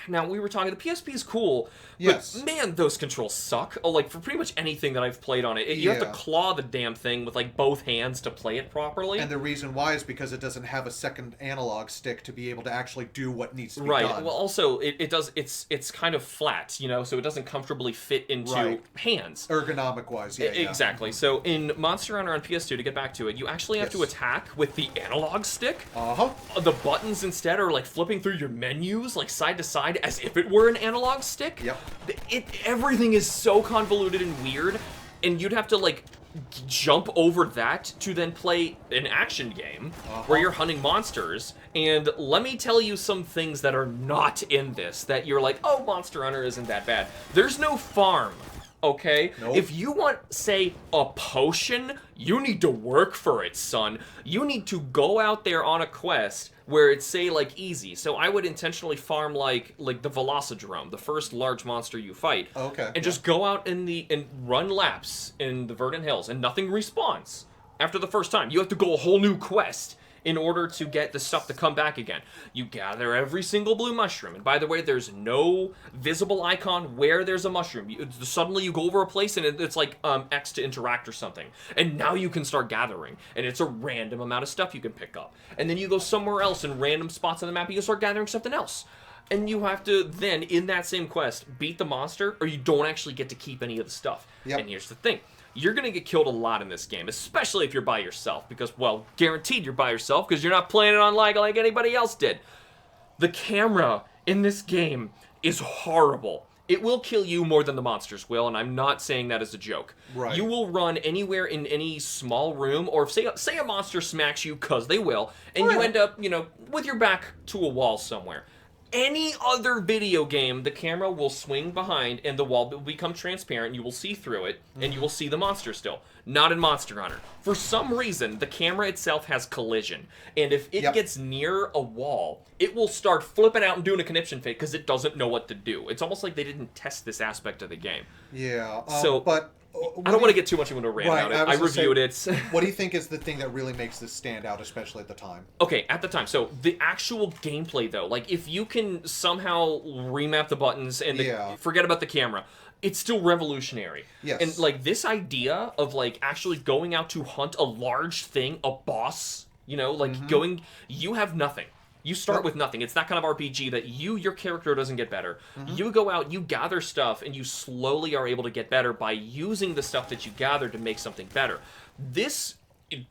Speaker 1: now we were talking, the PSP is cool, but man, those controls suck. Oh, like, for pretty much anything that I've played on it, you have to claw the damn thing with, like, both hands to play it properly.
Speaker 2: And the reason why is because it doesn't have a second analog stick to be able to actually do what needs to be done.
Speaker 1: Right, well, also, it's kind of flat, you know, so it doesn't comfortably fit into hands.
Speaker 2: Ergonomic-wise,
Speaker 1: Exactly. So in Monster Hunter on PS2, to get back to it, you actually have to attack with the analog stick. The buttons instead are, like, flipping through your menus, like, side to side, as if it were an analog stick. Everything is so convoluted and weird, and you'd have to, like, jump over that to then play an action game where you're hunting monsters. And let me tell you some things that are not in this that you're like, oh, Monster Hunter isn't that bad. There's no farm. Okay?
Speaker 2: Nope.
Speaker 1: If you want, say, a potion, you need to work for it, son. You need to go out there on a quest where it's, say, like, easy. So I would intentionally farm, like the Velocidrome, the first large monster you fight. And just go out and run laps in the Verdant Hills, and nothing respawns after the first time. You have to go a whole new quest in order to get the stuff to come back again. You gather every single blue mushroom. And by the way, there's no visible icon where there's a mushroom. Suddenly you go over a place and it's like X to interact or something. And now you can start gathering. And it's a random amount of stuff you can pick up. And then you go somewhere else in random spots on the map, you can start gathering something else. And you have to then, in that same quest, beat the monster, or you don't actually get to keep any of the stuff. And here's the thing. You're going to get killed a lot in this game, especially if you're by yourself, because, well, guaranteed you're by yourself, because you're not playing it online like anybody else did. The camera in this game is horrible. It will kill you more than the monsters will, and I'm not saying that as a joke. You will run anywhere in any small room, or say a monster smacks you, because they will, and you end up, you know, with your back to a wall somewhere. Any other video game, the camera will swing behind and the wall will become transparent. You will see through it, and you will see the monster still. Not in Monster Hunter. For some reason, the camera itself has collision. And if it gets near a wall, it will start flipping out and doing a conniption fake because it doesn't know what to do. It's almost like they didn't test this aspect of the game.
Speaker 2: But
Speaker 1: I don't want to get too much into a rant about it. I reviewed it.
Speaker 2: What do you think is the thing that really makes this stand out, especially at the time?
Speaker 1: Okay, at the time. So, the actual gameplay, though, like, if you can somehow remap the buttons and forget about the camera, it's still revolutionary. And, like, this idea of, like, actually going out to hunt a large thing, a boss, you know, like, you have nothing. You start with nothing. It's that kind of RPG that your character doesn't get better. You go out, you gather stuff, and you slowly are able to get better by using the stuff that you gather to make something better. This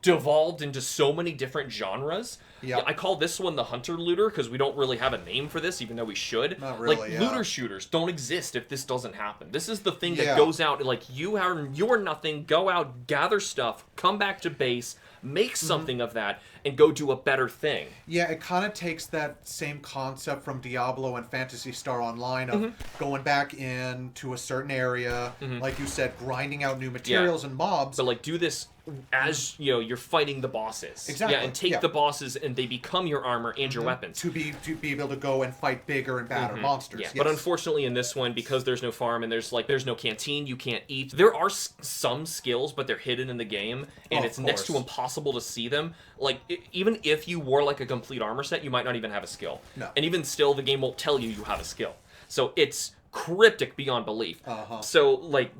Speaker 1: devolved into so many different genres. I call this one the Hunter Looter because we don't really have a name for this, even though we should.
Speaker 2: Not really,
Speaker 1: like, looter shooters don't exist if this doesn't happen. This is the thing that goes out, like, you are nothing, go out, gather stuff, come back to base, make something of that, and go do a better thing.
Speaker 2: Yeah, it kind of takes that same concept from Diablo and Phantasy Star Online of going back into a certain area, like you said, grinding out new materials and mobs.
Speaker 1: But, like, do this as, you know, you're fighting the bosses.
Speaker 2: Exactly.
Speaker 1: Yeah, and take the bosses and they become your armor and your weapons.
Speaker 2: To be able to go and fight bigger and badder monsters.
Speaker 1: Yeah, but unfortunately in this one, because there's no farm and there's no canteen, you can't eat. There are some skills, but they're hidden in the game, and it's next to impossible to see them. Like, even if you wore like a complete armor set, you might not even have a skill.
Speaker 2: No.
Speaker 1: And even still, the game won't tell you have a skill. So it's cryptic beyond belief. So, like,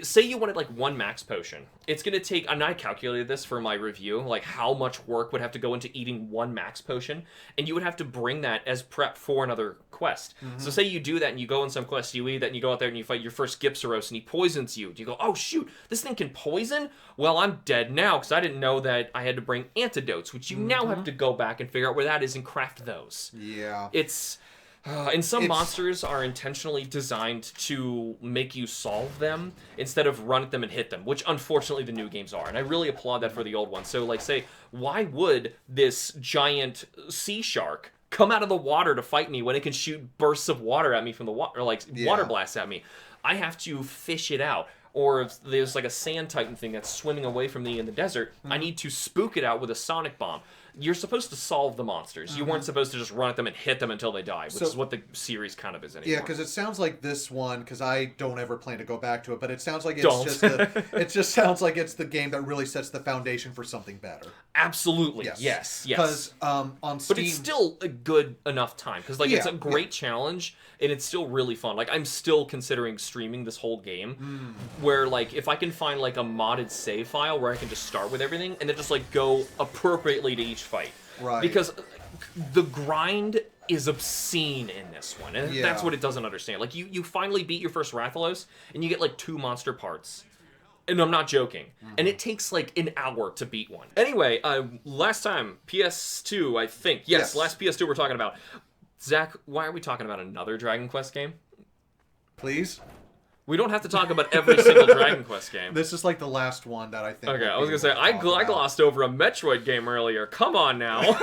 Speaker 1: say you wanted, like, 1 max potion. It's going to take, and I calculated this for my review, like, how much work would have to go into eating 1 max potion, and you would have to bring that as prep for another quest. So say you do that, and you go on some quest, you eat that, and you go out there, and you fight your first Gypsaros, and he poisons you. You go, oh, shoot, this thing can poison? Well, I'm dead now, because I didn't know that I had to bring antidotes, which you now have to go back and figure out where that is and craft those.
Speaker 2: Yeah.
Speaker 1: It's... and some monsters are intentionally designed to make you solve them instead of run at them and hit them, which unfortunately the new games are. And I really applaud that for the old ones. So, like, say, why would this giant sea shark come out of the water to fight me when it can shoot bursts of water at me from the water, or like water blasts at me? I have to fish it out. Or if there's like a sand titan thing that's swimming away from me in the desert, I need to spook it out with a sonic bomb. You're supposed to solve the monsters. You weren't supposed to just run at them and hit them until they die, which is what the series kind of is anymore.
Speaker 2: Yeah, because it sounds like this one, because I don't ever plan to go back to it, but it sounds like it just sounds like it's the game that really sets the foundation for something better.
Speaker 1: Absolutely. Yes.
Speaker 2: Because on Steam...
Speaker 1: But it's still a good enough time, because like it's a great challenge, and it's still really fun. Like, I'm still considering streaming this whole game, where, like, if I can find, like, a modded save file where I can just start with everything, and then just, like, go appropriately to each fight.
Speaker 2: Right.
Speaker 1: Because the grind is obscene in this one, and that's what it doesn't understand. Like, you finally beat your first Rathalos, and you get, like, 2 monster parts. And I'm not joking. And it takes, like, an hour to beat one. Anyway, last time, PS2, I think. Yes, last PS2 we're talking about. Zach, why are we talking about another Dragon Quest game?
Speaker 2: Please?
Speaker 1: We don't have to talk about every single Dragon Quest game.
Speaker 2: This is like the last one that I think...
Speaker 1: Okay, I was going to say, I glossed over a Metroid game earlier. Come on now.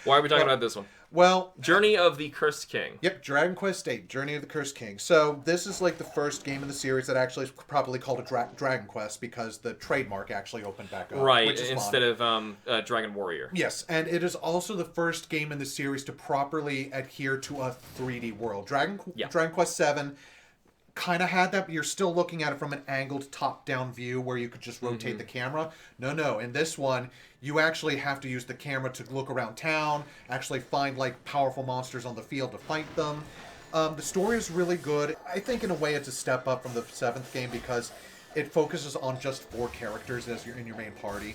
Speaker 1: Why are we talking about this one?
Speaker 2: Well...
Speaker 1: Journey of the Cursed King.
Speaker 2: Yep, Dragon Quest VIII, Journey of the Cursed King. So this is like the first game in the series that actually is properly called a Dragon Quest because the trademark actually opened back up.
Speaker 1: Right, instead of Dragon Warrior.
Speaker 2: Yes, and it is also the first game in the series to properly adhere to a 3D world. Dragon Quest VII kind of had that, but you're still looking at it from an angled top-down view where you could just rotate the camera. No, in this one, you actually have to use the camera to look around town, actually find, like, powerful monsters on the field to fight them. The story is really good. I think, in a way, it's a step up from the 7th game because it focuses on just 4 characters as you're in your main party,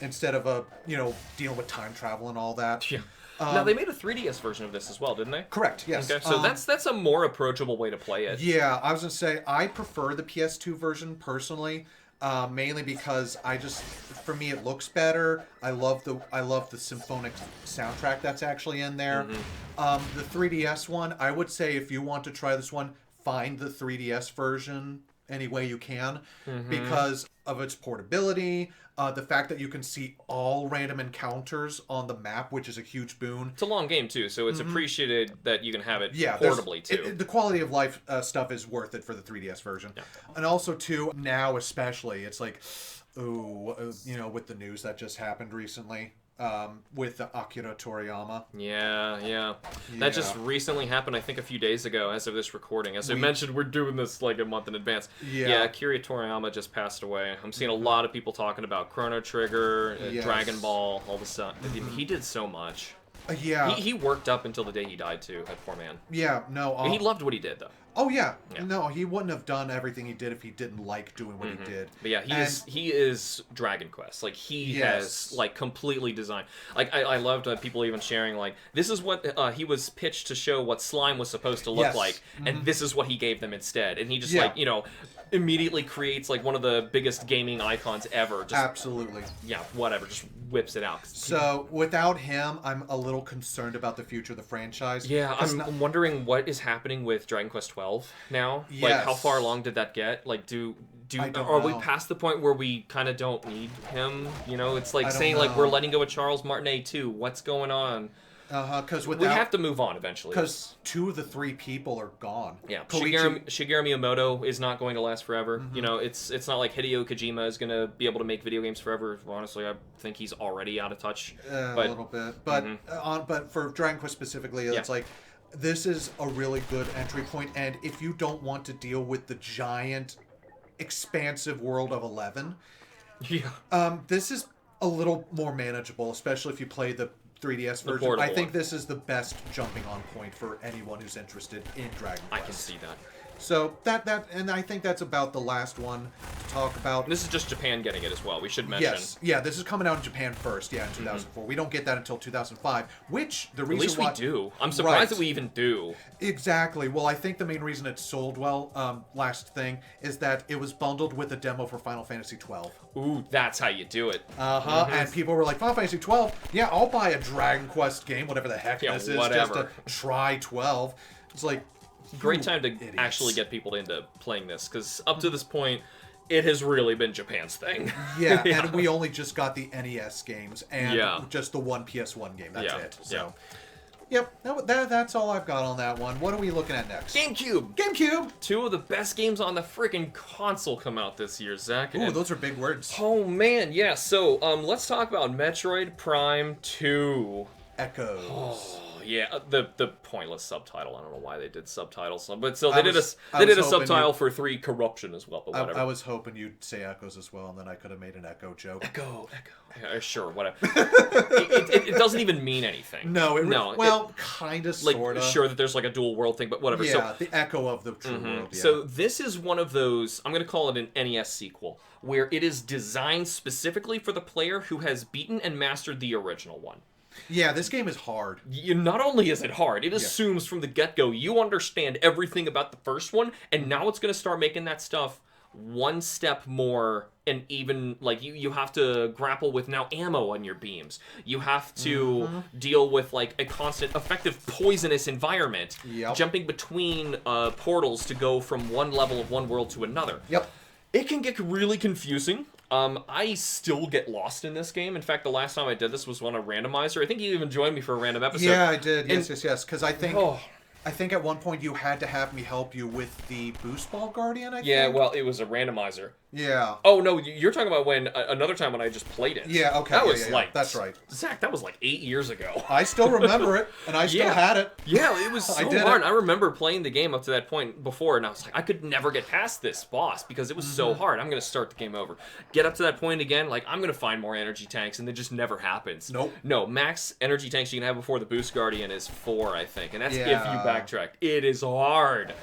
Speaker 2: instead of, dealing with time travel and all that.
Speaker 1: Yeah. Now, they made a 3DS version of this as well, didn't they?
Speaker 2: Correct, yes.
Speaker 1: Okay, so that's a more approachable way to play it.
Speaker 2: Yeah, I was going to say, I prefer the PS2 version, personally, mainly because for me, it looks better. I love the symphonic soundtrack that's actually in there. The 3DS one, I would say, if you want to try this one, find the 3DS version any way you can, because of its portability, the fact that you can see all random encounters on the map, which is a huge boon.
Speaker 1: It's a long game, too, so it's appreciated that you can have it portably, too.
Speaker 2: The quality of life stuff is worth it for the 3DS version. Yeah. And also, too, now especially, it's like, with the news that just happened recently. With Akira Toriyama.
Speaker 1: Yeah. That just recently happened, I think, a few days ago as of this recording. As I mentioned, we're doing this like a month in advance. Yeah, Akira Toriyama just passed away. I'm seeing a lot of people talking about Chrono Trigger, Dragon Ball, all the stuff. He did so much. He worked up until the day he died, too, that poor man.
Speaker 2: Yeah, no.
Speaker 1: He loved what he did, though.
Speaker 2: Oh, yeah. No, he wouldn't have done everything he did if he didn't like doing what he did.
Speaker 1: But yeah, he is Dragon Quest. Like, he has, like, completely designed. Like, I loved people even sharing, like, this is what he was pitched to show what slime was supposed to look like, and this is what he gave them instead. And he just, immediately creates, like, one of the biggest gaming icons ever. Just,
Speaker 2: absolutely.
Speaker 1: Yeah, whatever. Just whips it out.
Speaker 2: So, without him, I'm a little concerned about the future of the franchise.
Speaker 1: Yeah, I'm wondering what is happening with Dragon Quest 12 now.
Speaker 2: Yes.
Speaker 1: Like, how far along did that get? Like, are we past the point where we kind of don't need him? It's like saying, like, we're letting go of Charles Martinet too. What's going on?
Speaker 2: Because
Speaker 1: we have to move on eventually.
Speaker 2: Because 2 of the 3 people are gone.
Speaker 1: Yeah, Shigeru Miyamoto is not going to last forever. You know, it's not like Hideo Kojima is going to be able to make video games forever. Honestly, I think he's already out of touch.
Speaker 2: A little bit, but but for Dragon Quest specifically, it's like this is a really good entry point, and if you don't want to deal with the giant, expansive world of 11, this is a little more manageable, especially if you play the 3DS version. I think this is the best jumping on point for anyone who's interested in Dragon Quest.
Speaker 1: I can see that.
Speaker 2: So and I think that's about the last one to talk about.
Speaker 1: And this is just Japan getting it as well. We should mention.
Speaker 2: Yes, yeah, this is coming out in Japan first. Yeah, in 2004. We don't get that until 2005. Which the reason
Speaker 1: at least we do. I'm surprised that we even do.
Speaker 2: Exactly. Well, I think the main reason it sold well, last thing, is that it was bundled with a demo for Final Fantasy 12.
Speaker 1: Ooh, that's how you do it.
Speaker 2: And people were like, Final Fantasy 12? Yeah, I'll buy a Dragon Quest game, whatever the heck this is, just to try 12. It's like.
Speaker 1: Great time to actually get people into playing this, because up to this point, it has really been Japan's thing.
Speaker 2: Yeah, and we only just got the NES games and just the one PS1 game. That's it. So, that's all I've got on that one. What are we looking at next? GameCube! 2
Speaker 1: of the best games on the freaking console come out this year, Zach.
Speaker 2: Ooh, those are big words.
Speaker 1: Oh, man, yeah. So, let's talk about Metroid Prime 2.
Speaker 2: Echoes.
Speaker 1: Oh. Yeah, the pointless subtitle. I don't know why they did subtitles, but still they did a subtitle for 3 Corruption as well. But whatever.
Speaker 2: I was hoping you'd say Echoes as well, and then I could have made an Echo joke.
Speaker 1: Echo. Yeah, sure, whatever. it doesn't even mean anything.
Speaker 2: No. Kind of, sort of.
Speaker 1: Sure that there's like a dual world thing, but whatever.
Speaker 2: Yeah, the echo of the true world. Yeah.
Speaker 1: So this is one of those. I'm going to call it an NES sequel, where it is designed specifically for the player who has beaten and mastered the original one.
Speaker 2: Yeah, this game is hard.
Speaker 1: Not only is it hard, it assumes from the get-go you understand everything about the first one, and now it's going to start making that stuff one step more, and even, like, you have to grapple with now ammo on your beams. You have to deal with, like, a constant, effective, poisonous environment, jumping between portals to go from one level of one world to another. It can get really confusing. I still get lost in this game. In fact, the last time I did this was on a randomizer. I think you even joined me for a random episode.
Speaker 2: Yeah, I did. Yes. Because I think at one point you had to have me help you with the Boost Ball Guardian, I think.
Speaker 1: Yeah, well, it was a randomizer.
Speaker 2: Yeah.
Speaker 1: Oh, no, you're talking about when, another time when I just played it.
Speaker 2: Yeah, okay.
Speaker 1: That was like...
Speaker 2: That's right.
Speaker 1: Zach, that was like 8 years ago.
Speaker 2: I still remember it, and I still had it.
Speaker 1: Yeah, it was so hard. I remember playing the game up to that point before, and I was like, I could never get past this boss because it was so hard. I'm going to start the game over. Get up to that point again, like, I'm going to find more energy tanks, and it just never happens.
Speaker 2: Nope.
Speaker 1: No, max energy tanks you can have before the Boost Guardian is 4, I think, and that's if you backtrack. It is hard.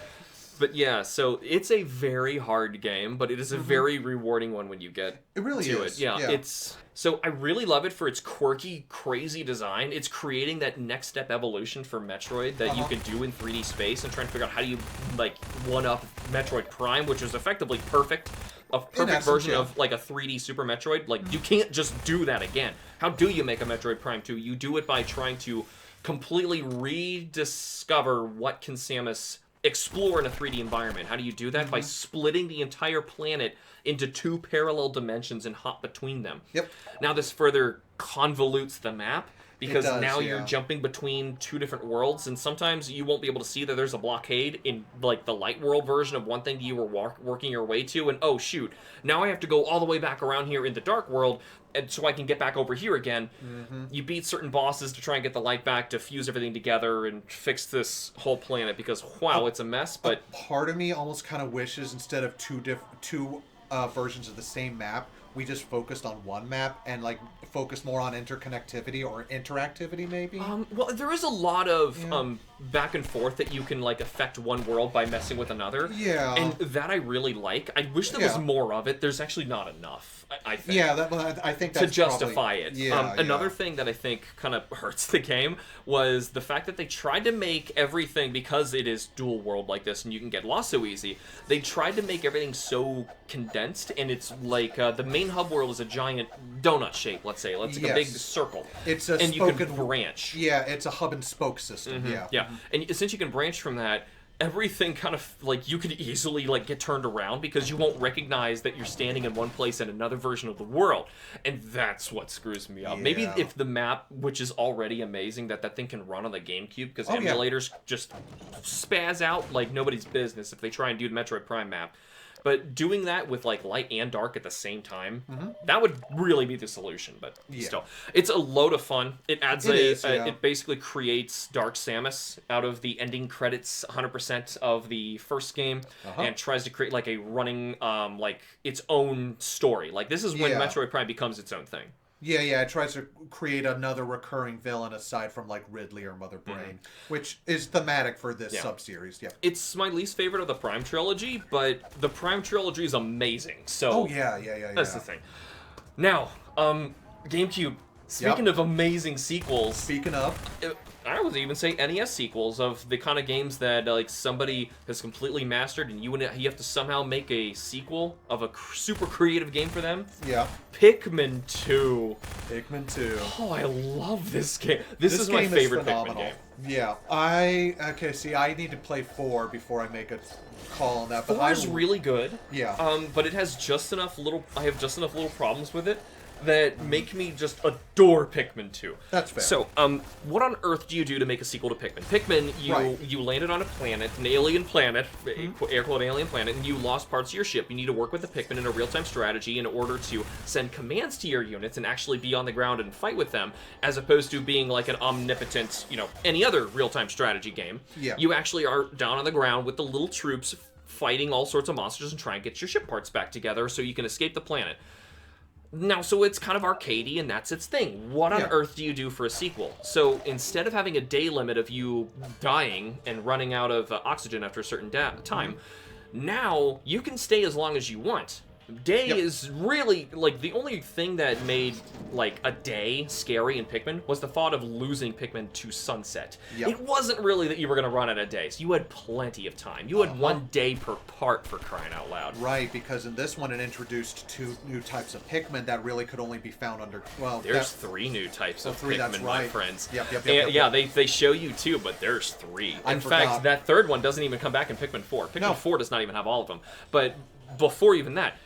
Speaker 1: But yeah, so it's a very hard game, but it is a very rewarding one when you get to it. Yeah, it's so I really love it for its quirky, crazy design. It's creating that next step evolution for Metroid that you can do in 3D space and trying to figure out how do you like one up Metroid Prime, which was effectively perfect. A perfect version of like a 3D Super Metroid. Like you can't just do that again. How do you make a Metroid Prime 2? You do it by trying to completely rediscover what can Samus explore in a 3D environment. How do you do that? By splitting the entire planet into 2 parallel dimensions and hop between them. Now this further convolutes the map because now you're jumping between 2 different worlds, and sometimes you won't be able to see that there's a blockade in like the light world version of one thing that you were working your way to, and oh shoot, now I have to go all the way back around here in the dark world and so I can get back over here again. You beat certain bosses to try and get the light back to fuse everything together and fix this whole planet because wow, it's a mess. But
Speaker 2: a part of me almost kind of wishes instead of two versions of the same map, we just focused on one map and like focused more on interconnectivity or interactivity maybe.
Speaker 1: Well, there is a lot of back and forth that you can like affect one world by messing with another.
Speaker 2: Yeah.
Speaker 1: And that I really like. I wish there was more of it. There's actually not enough. I think.
Speaker 2: Yeah, I think that's
Speaker 1: to justify
Speaker 2: probably,
Speaker 1: it. Another thing that I think kind of hurts the game was the fact that they tried to make everything, because it is dual world like this and you can get lost so easy, they tried to make everything so condensed, and it's like the main hub world is a giant donut shape, let's say. It's like a big circle.
Speaker 2: It's a
Speaker 1: and you can branch.
Speaker 2: Yeah, it's a hub and spoke system.
Speaker 1: Yeah. And since you can branch from that, everything kind of, like, you could easily, like, get turned around because you won't recognize that you're standing in one place in another version of the world. And that's what screws me up. Yeah. Maybe if the map, which is already amazing, that thing can run on the GameCube, because emulators just spaz out like nobody's business if they try and do the Metroid Prime map. But doing that with, like, light and dark at the same time, that would really be the solution. But still, it's a load of fun. It adds it basically creates Dark Samus out of the ending credits 100% of the first game, and tries to create, like, a running, like, its own story. Like, this is when Metroid Prime becomes its own thing.
Speaker 2: Yeah, it tries to create another recurring villain aside from, like, Ridley or Mother Brain, which is thematic for this sub-series,
Speaker 1: It's my least favorite of the Prime trilogy, but the Prime trilogy is amazing, so... That's the thing. Now, GameCube, speaking of amazing sequels...
Speaker 2: Speaking of...
Speaker 1: I would even say NES sequels of the kind of games that, like, somebody has completely mastered, and you have to somehow make a sequel of a super creative game for them.
Speaker 2: Yeah.
Speaker 1: Pikmin 2.
Speaker 2: Pikmin 2.
Speaker 1: Oh, I love this game. This is my favorite Pikmin game.
Speaker 2: Yeah. I need to play 4 before I make a call on that. But
Speaker 1: 4 is really good.
Speaker 2: Yeah.
Speaker 1: But it has just enough I have just enough little problems with it that make me just adore Pikmin 2.
Speaker 2: That's fair.
Speaker 1: So, what on earth do you do to make a sequel to Pikmin? Pikmin, you landed on a planet, an alien planet, air quote alien planet, and you lost parts of your ship. You need to work with the Pikmin in a real-time strategy in order to send commands to your units and actually be on the ground and fight with them, as opposed to being like an omnipotent, any other real-time strategy game.
Speaker 2: Yeah.
Speaker 1: You actually are down on the ground with the little troops fighting all sorts of monsters and trying to get your ship parts back together so you can escape the planet. Now, so it's kind of arcadey, and that's its thing. What on earth do you do for a sequel? So instead of having a day limit of you dying and running out of oxygen after a certain time, now you can stay as long as you want. Day is really, like, the only thing that made, like, a day scary in Pikmin was the thought of losing Pikmin to sunset. It wasn't really that you were going to run out of days. You had plenty of time. You had 1 day per part, for crying out loud.
Speaker 2: Right, because in this one it introduced 2 new types of Pikmin that really could only be found under,
Speaker 1: There's 3 new types of Pikmin, my friends.
Speaker 2: Yep.
Speaker 1: Yeah, they show you 2, but there's 3. In fact, that third one doesn't even come back in Pikmin 4. Pikmin 4 does not even have all of them. But before even that,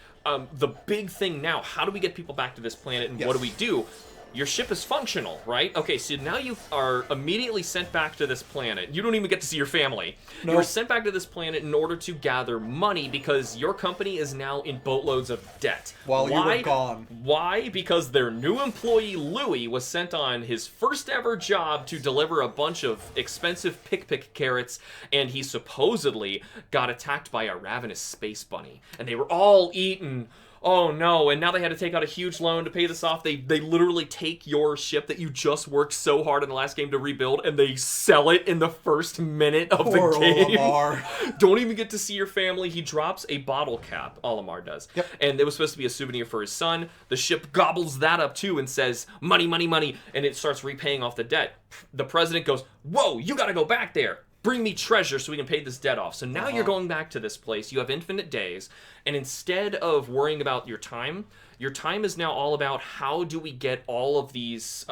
Speaker 1: the big thing now, how do we get people back to this planet, and what do we do? Your ship is functional, right? Okay, so now you are immediately sent back to this planet. You don't even get to see your family. Nope. You're sent back to this planet in order to gather money because your company is now in boatloads of debt.
Speaker 2: While you were gone.
Speaker 1: Why? Because their new employee, Louis, was sent on his first ever job to deliver a bunch of expensive pick carrots, and he supposedly got attacked by a ravenous space bunny. And they were all eaten. Oh no, and now they had to take out a huge loan to pay this off. They literally take your ship that you just worked so hard in the last game to rebuild, and they sell it in the first minute of the game. Olimar. Don't even get to see your family. He drops a bottle cap, Olimar does.
Speaker 2: Yep.
Speaker 1: And it was supposed to be a souvenir for his son. The ship gobbles that up too and says, money, money, money, and it starts repaying off the debt. The president goes, whoa, you gotta go back there. Bring me treasure so we can pay this debt off. So now you're going back to this place. You have infinite days. And instead of worrying about your time is now all about how do we get all of these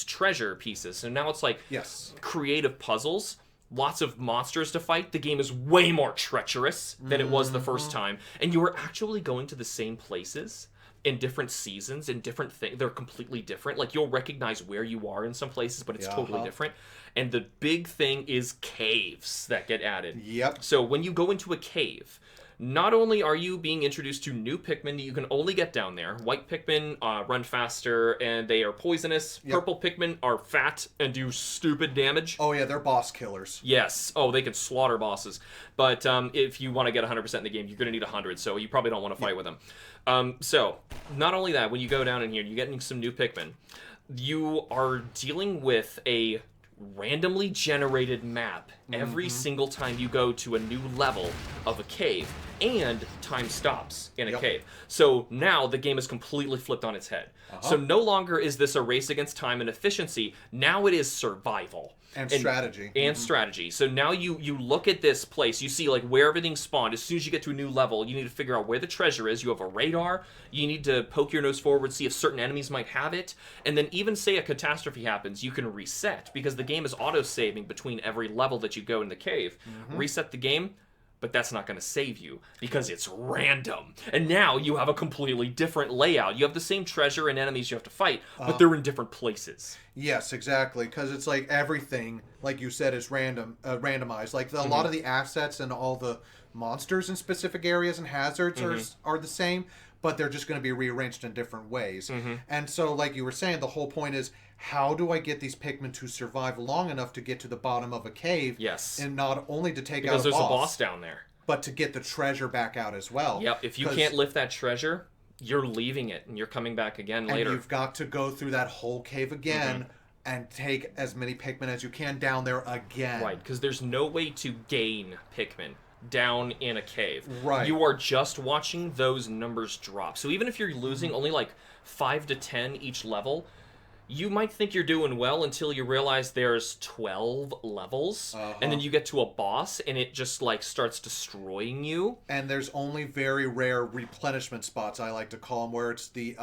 Speaker 1: treasure pieces. So now it's like creative puzzles. Lots of monsters to fight. The game is way more treacherous than it was the first time. And you are actually going to the same places in different seasons, in different things. They're completely different. Like, you'll recognize where you are in some places, but it's totally different. And the big thing is caves that get added.
Speaker 2: Yep.
Speaker 1: So when you go into a cave, not only are you being introduced to new Pikmin that you can only get down there. White Pikmin run faster, and they are poisonous. Yep. Purple Pikmin are fat and do stupid damage.
Speaker 2: Oh yeah, they're boss killers.
Speaker 1: Yes. Oh, they can slaughter bosses. But if you want to get 100% in the game, you're going to need 100, so you probably don't want to fight with them. So, not only that, when you go down in here, you're getting some new Pikmin. You are dealing with a randomly generated map every single time you go to a new level of a cave, and time stops in a cave. So now the game is completely flipped on its head. So no longer is this a race against time and efficiency. Now it is survival.
Speaker 2: And strategy.
Speaker 1: And strategy. So now you look at this place, you see like where everything spawned. As soon as you get to a new level, you need to figure out where the treasure is. You have a radar. You need to poke your nose forward, see if certain enemies might have it. And then even say a catastrophe happens, you can reset, because the game is auto-saving between every level that you go in the cave. Reset the game. But that's not going to save you, because it's random. And now you have a completely different layout. You have the same treasure and enemies you have to fight, but they're in different places.
Speaker 2: Yes, exactly. Because it's like everything, like you said, is randomized. Like a lot of the assets and all the monsters in specific areas and hazards are the same, but they're just going to be rearranged in different ways. And so, like you were saying, the whole point is, how do I get these Pikmin to survive long enough to get to the bottom of a cave?
Speaker 1: Yes.
Speaker 2: And not only to take out
Speaker 1: because there's a boss down there,
Speaker 2: but to get the treasure back out as well.
Speaker 1: Yep. If you can't lift that treasure, you're leaving it and you're coming back again later.
Speaker 2: And you've got to go through that whole cave again and take as many Pikmin as you can down there again.
Speaker 1: Right, because there's no way to gain Pikmin down in a cave.
Speaker 2: Right.
Speaker 1: You are just watching those numbers drop. So even if you're losing only like 5 to 10 each level, you might think you're doing well until you realize there's 12 levels, and then you get to a boss, and it just, like, starts destroying you.
Speaker 2: And there's only very rare replenishment spots, I like to call them, where it's the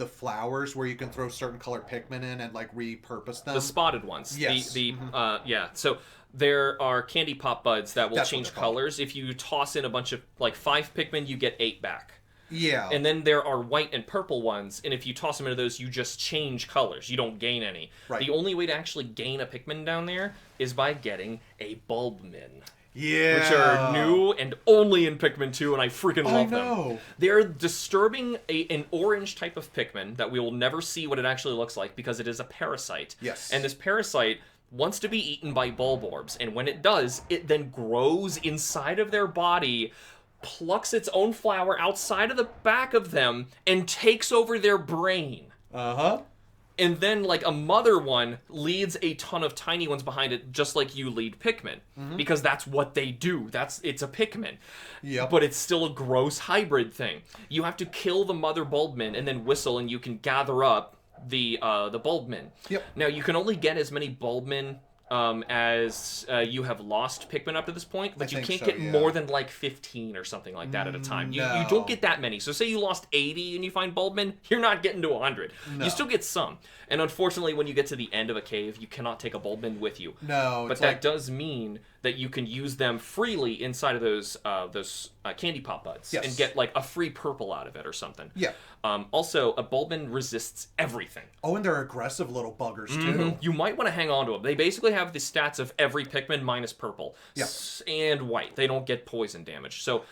Speaker 2: flowers where you can throw certain colored Pikmin in and, like, repurpose them.
Speaker 1: The spotted ones.
Speaker 2: Yes.
Speaker 1: Yeah. So there are candy pop buds that will change colors. If you toss in a bunch of, like, 5 Pikmin, you get 8 back.
Speaker 2: Yeah.
Speaker 1: And then there are white and purple ones, and if you toss them into those, you just change colors. You don't gain any.
Speaker 2: Right.
Speaker 1: The only way to actually gain a Pikmin down there is by getting a Bulbmin.
Speaker 2: Yeah.
Speaker 1: Which are new and only in Pikmin 2, and I freaking love them. They're disturbing an orange type of Pikmin that we will never see what it actually looks like, because it is a parasite.
Speaker 2: Yes.
Speaker 1: And this parasite wants to be eaten by Bulborbs, and when it does, it then grows inside of their body, plucks its own flower outside of the back of them, and takes over their brain. And then, like, a mother one leads a ton of tiny ones behind it, just like you lead Pikmin. Because that's what they do. It's a Pikmin.
Speaker 2: Yep.
Speaker 1: But it's still a gross hybrid thing. You have to kill the mother Bulbmin and then whistle, and you can gather up the Bulbmin.
Speaker 2: Yep.
Speaker 1: Now, you can only get as many Bulbmin as you have lost Pikmin up to this point, but you can't get more than like 15 or something like that at a time. You don't get that many. So say you lost 80 and you find Bulbmin, you're not getting to 100. You still get some. And unfortunately, when you get to the end of a cave, you cannot take a Bulbmin with you. But that does mean that you can use them freely inside of those candy pop buds and get like a free purple out of it or something.
Speaker 2: Yeah.
Speaker 1: Also, a Bulbmin resists everything.
Speaker 2: Oh, and they're aggressive little buggers too.
Speaker 1: You might want to hang on to them. They basically have the stats of every Pikmin minus purple and white. They don't get poison damage. So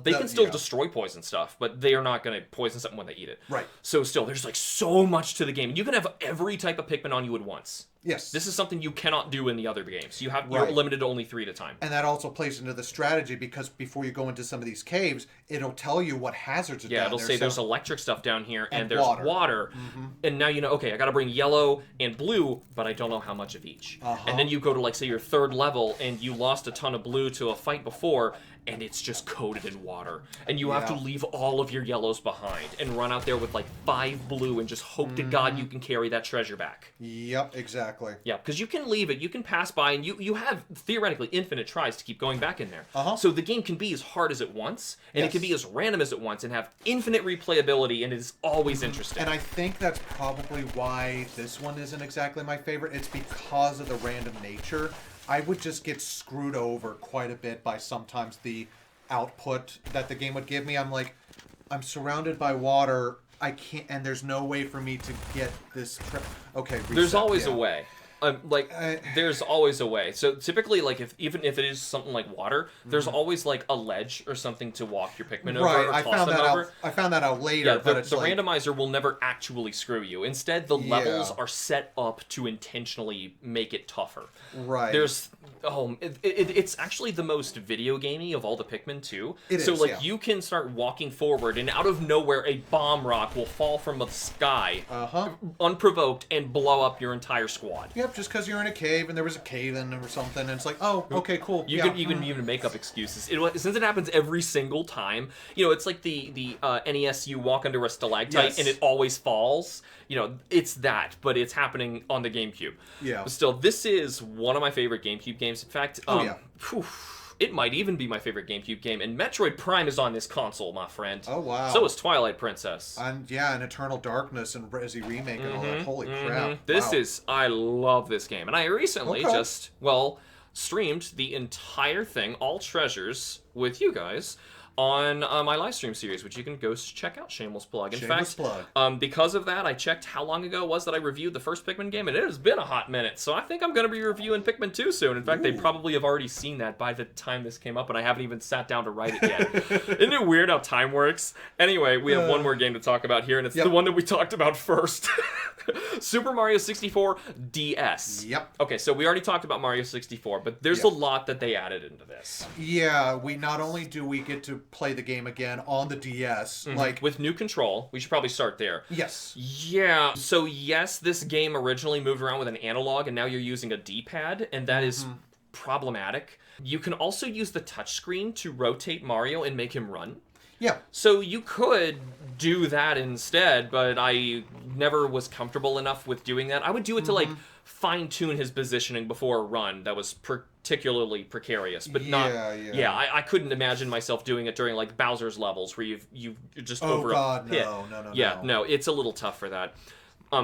Speaker 1: they can still destroy poison stuff, but they are not going to poison something when they eat it.
Speaker 2: Right.
Speaker 1: So still, there's like so much to the game. You can have every type of Pikmin on you at once.
Speaker 2: Yes.
Speaker 1: This is something you cannot do in the other games. You're limited to only 3 at a time.
Speaker 2: And that also plays into the strategy, because before you go into some of these caves, it'll tell you what hazards are down there.
Speaker 1: Yeah, it'll say there's electric stuff down here and there's water. And now you know, okay, I got to bring yellow and blue, but I don't know how much of each. And then you go to, like, say, your 3rd level, and you lost a ton of blue to a fight before, and it's just coated in water. And you have to leave all of your yellows behind and run out there with, like, 5 blue and just hope to God you can carry that treasure back.
Speaker 2: Yep, exactly.
Speaker 1: Yeah, because you can leave it, you can pass by, and you have, theoretically, infinite tries to keep going back in there. So the game can be as hard as it wants, and it can be as random as it wants, and have infinite replayability, and it is always interesting.
Speaker 2: And I think that's probably why this one isn't exactly my favorite. It's because of the random nature. I would just get screwed over quite a bit by sometimes the output that the game would give me. I'm like, I'm surrounded by water. I can't, and there's no way for me to get this. Okay, reset,
Speaker 1: there's always a way. There's always a way. So typically, like, even if it is something like water, there's always like a ledge or something to walk your Pikmin over or toss them over.
Speaker 2: I found that out later.
Speaker 1: Yeah, the randomizer will never actually screw you. Instead, the levels are set up to intentionally make it tougher.
Speaker 2: Right.
Speaker 1: It's actually the most video gamey of all the Pikmin too. You can start walking forward, and out of nowhere, a bomb rock will fall from the sky, unprovoked, and blow up your entire squad.
Speaker 2: Yep. trip just because you're in a cave and there was a cave-in or something, and it's like, oh, okay, cool.
Speaker 1: You can even make up excuses. Since it happens every single time, you know, it's like the NES, you walk under a stalactite and it always falls. You know, it's that, but it's happening on the GameCube.
Speaker 2: Yeah.
Speaker 1: But still, this is one of my favorite GameCube games. In fact, it might even be my favorite GameCube game, and Metroid Prime is on this console, my friend.
Speaker 2: Oh, wow.
Speaker 1: So is Twilight Princess.
Speaker 2: And Eternal Darkness and Resi Remake and all that. Holy crap.
Speaker 1: I love this game. And I recently streamed the entire thing, all treasures, with you guys on my live stream series, which you can go check out. Shameless plug. In fact, because of that, I checked how long ago it was that I reviewed the first Pikmin game, and it has been a hot minute. So I think I'm going to be reviewing Pikmin 2 soon. In fact, they probably have already seen that by the time this came up, and I haven't even sat down to write it yet. Isn't it weird how time works? Anyway, we have one more game to talk about here, and it's the one that we talked about first. Super Mario 64 DS.
Speaker 2: Yep.
Speaker 1: Okay, so we already talked about Mario 64, but there's a lot that they added into this.
Speaker 2: Yeah, we not only do we get to play the game again on the DS, like
Speaker 1: with new control. We should probably start there.
Speaker 2: Yes.
Speaker 1: Yeah. So yes, this game originally moved around with an analog, and now you're using a D-pad, and that is problematic. You can also use the touchscreen to rotate Mario and make him run.
Speaker 2: Yeah.
Speaker 1: So you could do that instead, but I never was comfortable enough with doing that. I would do it to, like, fine-tune his positioning before a run that was particularly precarious, but not... Yeah, I couldn't imagine myself doing it during, like, Bowser's levels, where you're just over a pit. No, it's a little tough for that.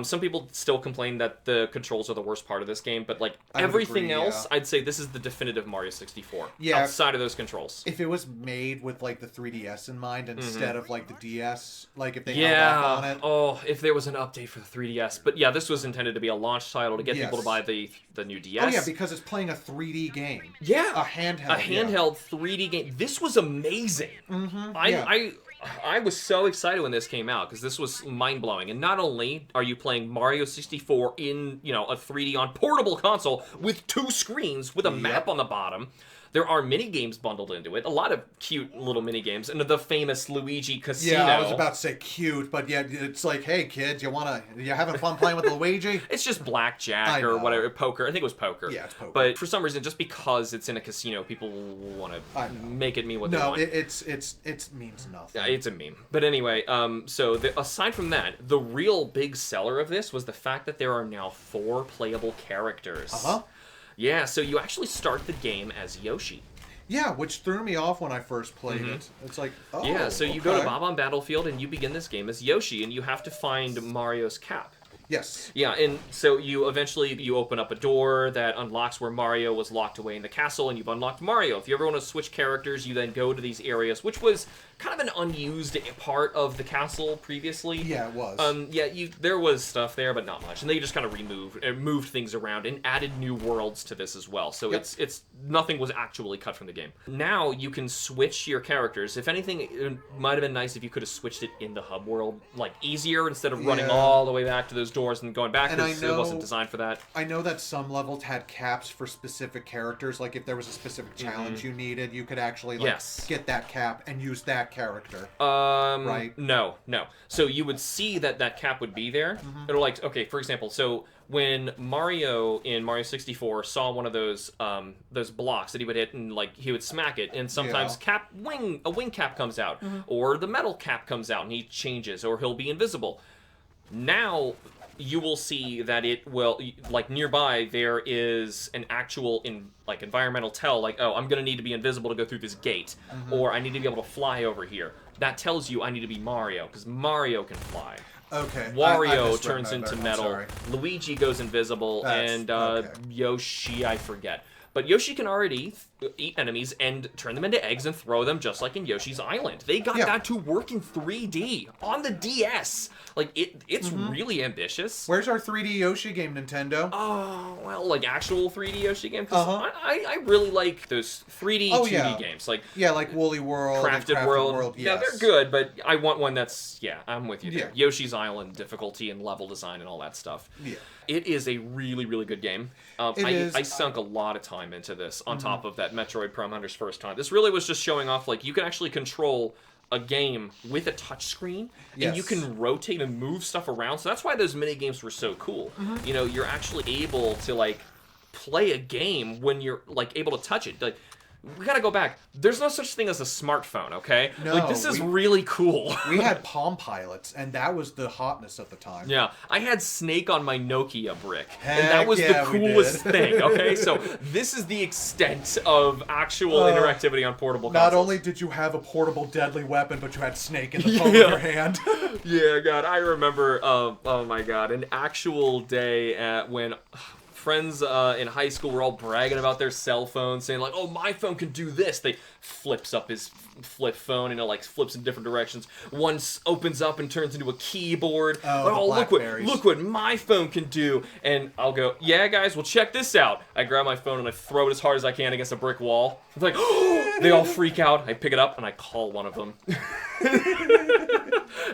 Speaker 1: Some people still complain that the controls are the worst part of this game, but like everything else, I'd say this is the definitive Mario 64. Yeah. Outside of those controls.
Speaker 2: If it was made with like the 3DS in mind instead of like the DS, like if they held off on it.
Speaker 1: Oh, if there was an update for the 3DS. But yeah, this was intended to be a launch title to get people to buy the new DS.
Speaker 2: Oh yeah, because it's playing a 3D game.
Speaker 1: Yeah.
Speaker 2: A handheld.
Speaker 1: A handheld 3D game. This was amazing. I was so excited when this came out because this was mind-blowing. And not only are you playing Mario 64 in, you know, a 3D on portable console with 2 screens with a map on the bottom, there are mini games bundled into it. A lot of cute little mini games, and the famous Luigi Casino.
Speaker 2: Yeah, I was about to say cute, but yeah, it's like, hey kids, you having fun playing with Luigi?
Speaker 1: It's just blackjack or whatever, poker. I think it was poker.
Speaker 2: Yeah, it's poker.
Speaker 1: But for some reason, just because it's in a casino, people want to make it mean what they want.
Speaker 2: No, it means nothing.
Speaker 1: Yeah, it's a meme. But anyway, aside from that, the real big seller of this was the fact that there are now 4 playable characters. Yeah, so you actually start the game as Yoshi.
Speaker 2: Yeah, which threw me off when I first played it. It's like, oh,
Speaker 1: yeah, so you go to Bob-omb Battlefield and you begin this game as Yoshi, and you have to find Mario's cap.
Speaker 2: Yes.
Speaker 1: Yeah, and so you eventually open up a door that unlocks where Mario was locked away in the castle, and you've unlocked Mario. If you ever want to switch characters, you then go to these areas, which was kind of an unused part of the castle previously.
Speaker 2: Yeah, it was.
Speaker 1: There was stuff there, but not much, and they just kind of moved things around and added new worlds to this as well. So it's nothing was actually cut from the game. Now you can switch your characters. If anything, it might have been nice if you could have switched it in the hub world, like easier instead of running all the way back to those doors and going back, because it wasn't designed for that.
Speaker 2: I know that some levels had caps for specific characters. Like if there was a specific challenge you needed, you could actually get that cap and use that character. Right?
Speaker 1: No. So you would see that cap would be there. It'll like, okay, for example, so when Mario in Mario 64 saw one of those blocks that he would hit, and like he would smack it, and sometimes a wing cap comes out, or the metal cap comes out and he changes, or he'll be invisible. Now you will see that it will, like nearby there is an actual environmental tell, like, oh, I'm gonna need to be invisible to go through this gate, or I need to be able to fly over here. That tells you I need to be Mario, because Mario can fly.
Speaker 2: Okay.
Speaker 1: Wario turns into metal. Luigi goes invisible, and Yoshi, I forget. But Yoshi can already eat enemies and turn them into eggs and throw them just like in Yoshi's Island. They got that to work in 3D on the DS. Like, it's really ambitious.
Speaker 2: Where's our 3D Yoshi game, Nintendo?
Speaker 1: Oh, well, like actual 3D Yoshi game? Because I really like those 3D, 2D games. Like
Speaker 2: Woolly World,
Speaker 1: Crafted World. Yeah, they're good, but I want one that's, I'm with you there. Yoshi's Island difficulty and level design and all that stuff. Yeah. It is a really, really good game. I sunk a lot of time into this on top of that Metroid Prime Hunter's first time. This really was just showing off, like, you can actually control a game with a touchscreen,
Speaker 2: yes.
Speaker 1: and you can rotate and move stuff around. So that's why those mini games were so cool. You know, you're actually able to like play a game when you're like able to touch it. Like, we gotta go back. There's no such thing as a smartphone, okay?
Speaker 2: No,
Speaker 1: like, this is really cool.
Speaker 2: We had Palm Pilots, and that was the hotness at the time.
Speaker 1: Yeah, I had Snake on my Nokia brick,
Speaker 2: Heck
Speaker 1: and that was
Speaker 2: yeah,
Speaker 1: the coolest thing, okay? So this is the extent of actual interactivity on portable consoles.
Speaker 2: Not only did you have a portable deadly weapon, but you had Snake in the palm of your hand.
Speaker 1: Yeah, God, I remember, oh my God, an actual day when friends in high school were all bragging about their cell phones, saying like, "Oh, my phone can do this." They flips up his flip phone, and it like flips in different directions. One opens up and turns into a keyboard.
Speaker 2: Oh,
Speaker 1: look what my phone can do. And I'll go, "Yeah, guys, well check this out." I grab my phone and I throw it as hard as I can against a brick wall. It's like, oh, they all freak out. I pick it up and I call one of them.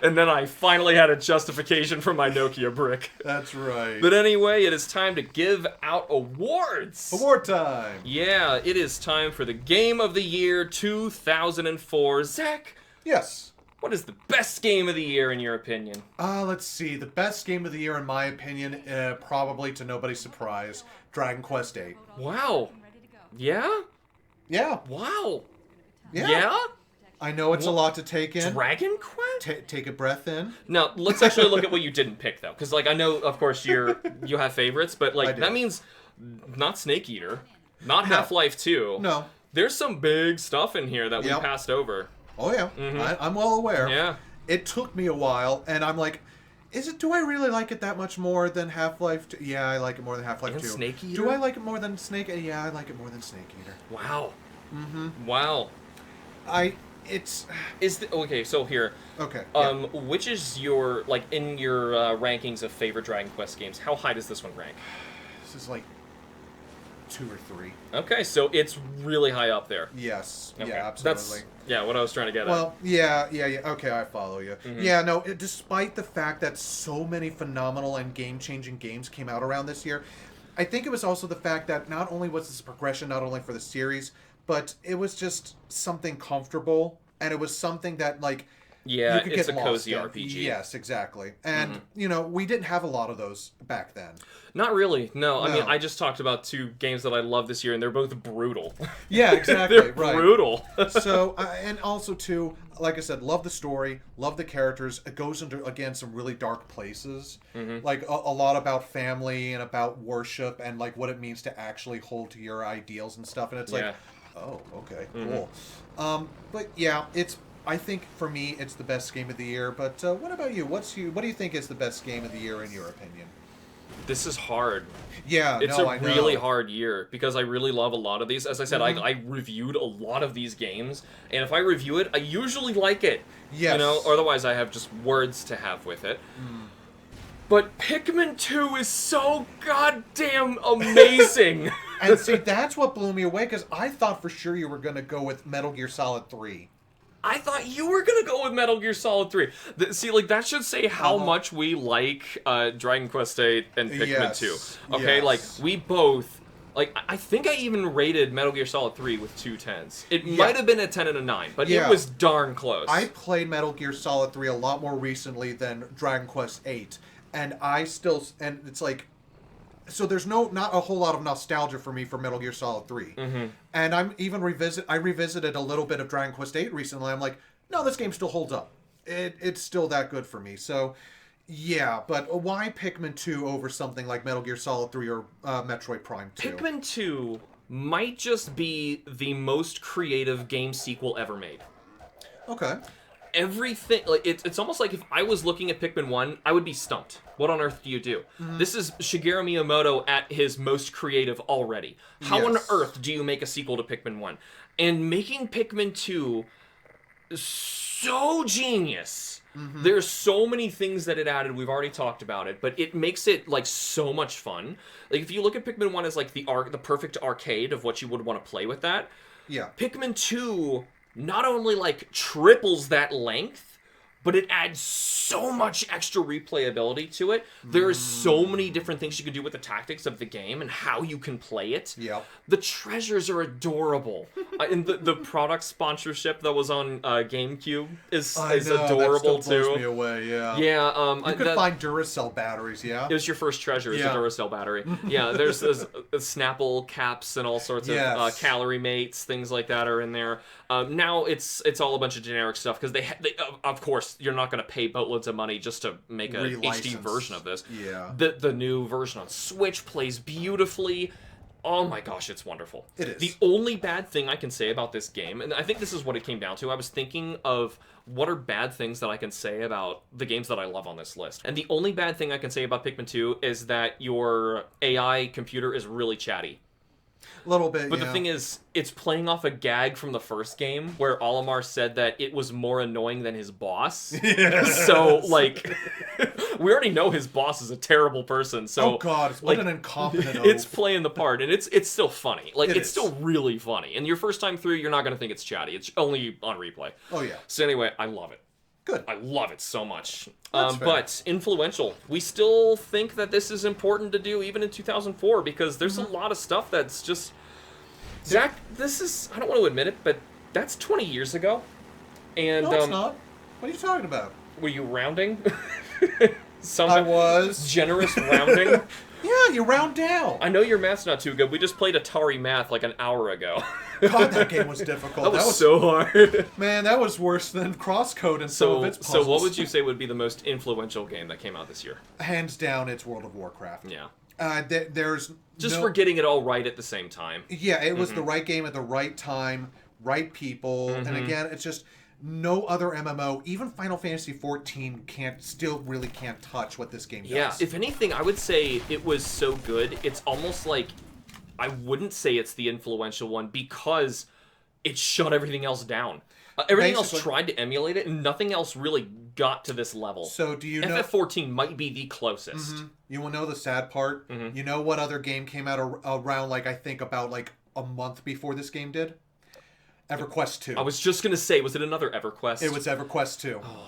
Speaker 1: And then I finally had a justification for my Nokia brick.
Speaker 2: That's right.
Speaker 1: But anyway, it is time to give out awards.
Speaker 2: Award time.
Speaker 1: Yeah, it is time for the Game of the Year 2004. Zach?
Speaker 2: Yes.
Speaker 1: What is the best game of the year in your opinion?
Speaker 2: Let's see. The best game of the year, in my opinion, probably to nobody's surprise, Dragon Quest VIII.
Speaker 1: Wow. Yeah?
Speaker 2: Yeah.
Speaker 1: Wow.
Speaker 2: Yeah? I know it's a lot to take in.
Speaker 1: Dragon Quest?
Speaker 2: Take a breath in.
Speaker 1: Now, let's actually look at what you didn't pick, though. Because, like, I know, of course, you have favorites, but, like, that means not Snake Eater, not Half-Life 2.
Speaker 2: No.
Speaker 1: There's some big stuff in here that we passed over.
Speaker 2: Oh, yeah. I'm well aware.
Speaker 1: Yeah.
Speaker 2: It took me a while, and I'm like, do I really like it that much more than Half-Life 2? Yeah, I like it more than Half-Life 2.
Speaker 1: Snake Eater?
Speaker 2: Do I like it more than Snake? Yeah, I like it more than Snake Eater.
Speaker 1: Wow. Wow. Okay, so here.
Speaker 2: Okay.
Speaker 1: Which is your, like, in your rankings of favorite Dragon Quest games, how high does this one rank?
Speaker 2: This is like 2 or 3.
Speaker 1: Okay, so it's really high up there.
Speaker 2: Yes.
Speaker 1: Okay.
Speaker 2: Yeah, absolutely.
Speaker 1: That's, what I was trying to get at.
Speaker 2: Well, yeah. Okay, I follow you. Yeah, no, despite the fact that so many phenomenal and game-changing games came out around this year, I think it was also the fact that not only was this progression not only for the series, but it was just something comfortable, and it was something that, like,
Speaker 1: yeah,
Speaker 2: you could
Speaker 1: it's
Speaker 2: get
Speaker 1: a
Speaker 2: lost
Speaker 1: cozy
Speaker 2: in.
Speaker 1: RPG.
Speaker 2: Yes, exactly. And, you know, we didn't have a lot of those back then.
Speaker 1: Not really, no. I mean, I just talked about 2 games that I love this year, and they're both brutal.
Speaker 2: Yeah, exactly.
Speaker 1: They're brutal.
Speaker 2: So, and also, too, like I said, love the story, love the characters. It goes into, again, some really dark places. Like, a lot about family and about worship and, like, what it means to actually hold to your ideals and stuff. And it's like, oh, okay, cool. But, yeah, I think, for me, it's the best game of the year. But what about you? What do you think is the best game of the year in your opinion?
Speaker 1: This is hard.
Speaker 2: Yeah,
Speaker 1: it's a really hard year because I really love a lot of these. As I said, I reviewed a lot of these games, and if I review it, I usually like it.
Speaker 2: Yes.
Speaker 1: You know, otherwise I have just words to have with it. But Pikmin 2 is so goddamn amazing.
Speaker 2: And see, that's what blew me away, because I thought for sure you were going to go with Metal Gear Solid 3.
Speaker 1: I thought you were going to go with Metal Gear Solid 3. See, like, that should say how much we like Dragon Quest VIII and Pikmin 2. Okay, like, we both... Like, I think I even rated Metal Gear Solid 3 with 2 10s. It might have been a 10 and a 9, but it was darn close.
Speaker 2: I played Metal Gear Solid 3 a lot more recently than Dragon Quest VIII, and and it's like... So there's not a whole lot of nostalgia for me for Metal Gear Solid 3. And I revisited a little bit of Dragon Quest VIII recently. I'm like, no, this game still holds up. It's still that good for me. So, yeah, but why Pikmin 2 over something like Metal Gear Solid 3 or Metroid Prime 2?
Speaker 1: Pikmin 2 might just be the most creative game sequel ever made.
Speaker 2: Okay.
Speaker 1: Everything, like, it's almost like if I was looking at Pikmin 1, I would be stumped. What on earth do you do? This is Shigeru Miyamoto at his most creative already. How on earth do you make a sequel to Pikmin 1? And making Pikmin 2 so genius. There's so many things that it added. We've already talked about it, but it makes it, like, so much fun. Like, if you look at Pikmin 1 as, like, the perfect arcade of what you would want to play with that, Pikmin 2 not only, like, triples that length, but it adds so much extra replayability to it. There are so many different things you can do with the tactics of the game and how you can play it.
Speaker 2: Yep.
Speaker 1: The treasures are adorable. And the product sponsorship that was on GameCube is adorable
Speaker 2: that still blows
Speaker 1: too.
Speaker 2: Me away, yeah.
Speaker 1: Yeah,
Speaker 2: you could find Duracell batteries, yeah.
Speaker 1: It was your first treasure, is the Duracell battery. Yeah, there's Snapple caps and all sorts of calorie mates, things like that are in there. Now it's all a bunch of generic stuff because they of course you're not going to pay boatloads of money just to make a HD version of this.
Speaker 2: Yeah.
Speaker 1: The new version on Switch plays beautifully. Oh my gosh, it's wonderful.
Speaker 2: It is.
Speaker 1: The only bad thing I can say about this game, and I think this is what it came down to, I was thinking of what are bad things that I can say about the games that I love on this list. And the only bad thing I can say about Pikmin 2 is that your AI computer is really chatty.
Speaker 2: A little bit,
Speaker 1: But the thing is, it's playing off a gag from the first game where Olimar said that it was more annoying than his boss. Yes. So, like, we already know his boss is a terrible person. So,
Speaker 2: oh God, what an incompetent oaf.
Speaker 1: It's playing the part, and it's still funny. Like, it's still really funny. And your first time through, you're not going to think it's chatty. It's only on replay.
Speaker 2: Oh, yeah.
Speaker 1: So anyway, I love it.
Speaker 2: Good.
Speaker 1: I love it so much. But influential. We still think that this is important to do even in 2004 because there's a lot of stuff that's just... Zach, this is... I don't want to admit it, but that's 20 years ago. And,
Speaker 2: no, it's not. What are you talking about?
Speaker 1: Were you rounding?
Speaker 2: I was.
Speaker 1: Generous rounding?
Speaker 2: Yeah, you round down.
Speaker 1: I know your math's not too good. We just played Atari Math like an hour ago.
Speaker 2: God, that game was difficult.
Speaker 1: That was so hard.
Speaker 2: Man, that was worse than Crosscode and some of its puzzles.
Speaker 1: So what would you say would be the most influential game that came out this year?
Speaker 2: Hands down, it's World of Warcraft.
Speaker 1: Yeah.
Speaker 2: There's
Speaker 1: just for getting it all right at the same time.
Speaker 2: Yeah, it was the right game at the right time, right people, and again, it's just... No other MMO, even Final Fantasy XIV, still really can't touch what this game does.
Speaker 1: Yeah, if anything, I would say it was so good. It's almost like I wouldn't say it's the influential one because it shut everything else down. Everything else tried to emulate it, and nothing else really got to this level.
Speaker 2: So do you know...
Speaker 1: FF14 might be the closest.
Speaker 2: You will know the sad part? You know what other game came out around, like, I think about, like, a month before this game did? EverQuest 2.
Speaker 1: I was just going to say, was it another EverQuest?
Speaker 2: It was EverQuest 2. Oh.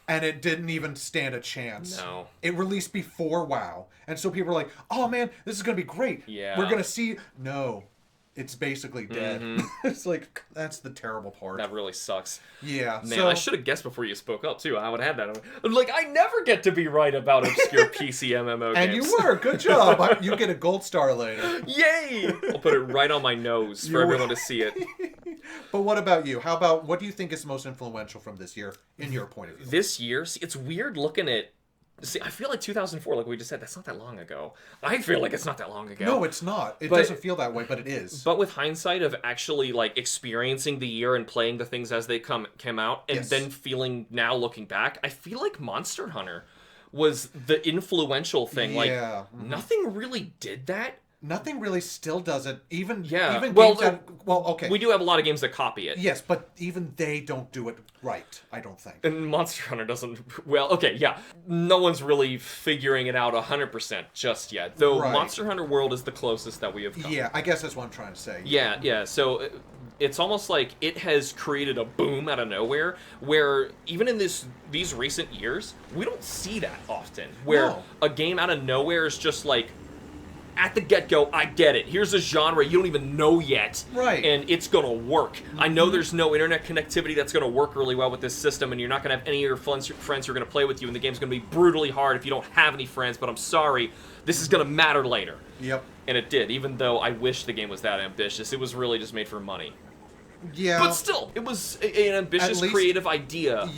Speaker 2: And it didn't even stand a chance.
Speaker 1: No.
Speaker 2: It released before WoW. And so people were like, oh man, this is going to be great.
Speaker 1: Yeah.
Speaker 2: We're going to see... No. It's basically dead. It's like, that's the terrible part.
Speaker 1: That really sucks.
Speaker 2: Yeah.
Speaker 1: Man, I should have guessed before you spoke up, too. I would have had that. I'm like, I never get to be right about obscure PC MMO games.
Speaker 2: And you were. Good job. You get a gold star later.
Speaker 1: Yay! I'll put it right on my nose for everyone to see it.
Speaker 2: But what about you? What do you think is most influential from this year, in your point of view?
Speaker 1: This year? See, it's weird looking at... See, I feel like 2004, like we just said, that's not that long ago. I feel like it's not that long ago.
Speaker 2: No, it's not. It doesn't feel that way, but it is.
Speaker 1: But with hindsight of actually, like, experiencing the year and playing the things as they came out, and then feeling, now looking back, I feel like Monster Hunter was the influential thing. Like, nothing really did that.
Speaker 2: Nothing really still does it. Even games okay.
Speaker 1: We do have a lot of games that copy it.
Speaker 2: Yes, but even they don't do it right, I don't think.
Speaker 1: And Monster Hunter doesn't... Well, okay, yeah. No one's really figuring it out 100% just yet. Though Monster Hunter World is the closest that we have come.
Speaker 2: Yeah, I guess that's what I'm trying to say.
Speaker 1: Yeah. So it's almost like it has created a boom out of nowhere where even in these recent years, we don't see that often. Where a game out of nowhere is just like... At the get-go, I get it. Here's a genre you don't even know yet.
Speaker 2: Right.
Speaker 1: And it's going to work. I know there's no internet connectivity that's going to work really well with this system, and you're not going to have any of your friends who are going to play with you, and the game's going to be brutally hard if you don't have any friends, but I'm sorry, this is going to matter later.
Speaker 2: Yep.
Speaker 1: And it did, even though I wish the game was that ambitious. It was really just made for money.
Speaker 2: Yeah.
Speaker 1: But still, it was an ambitious, creative idea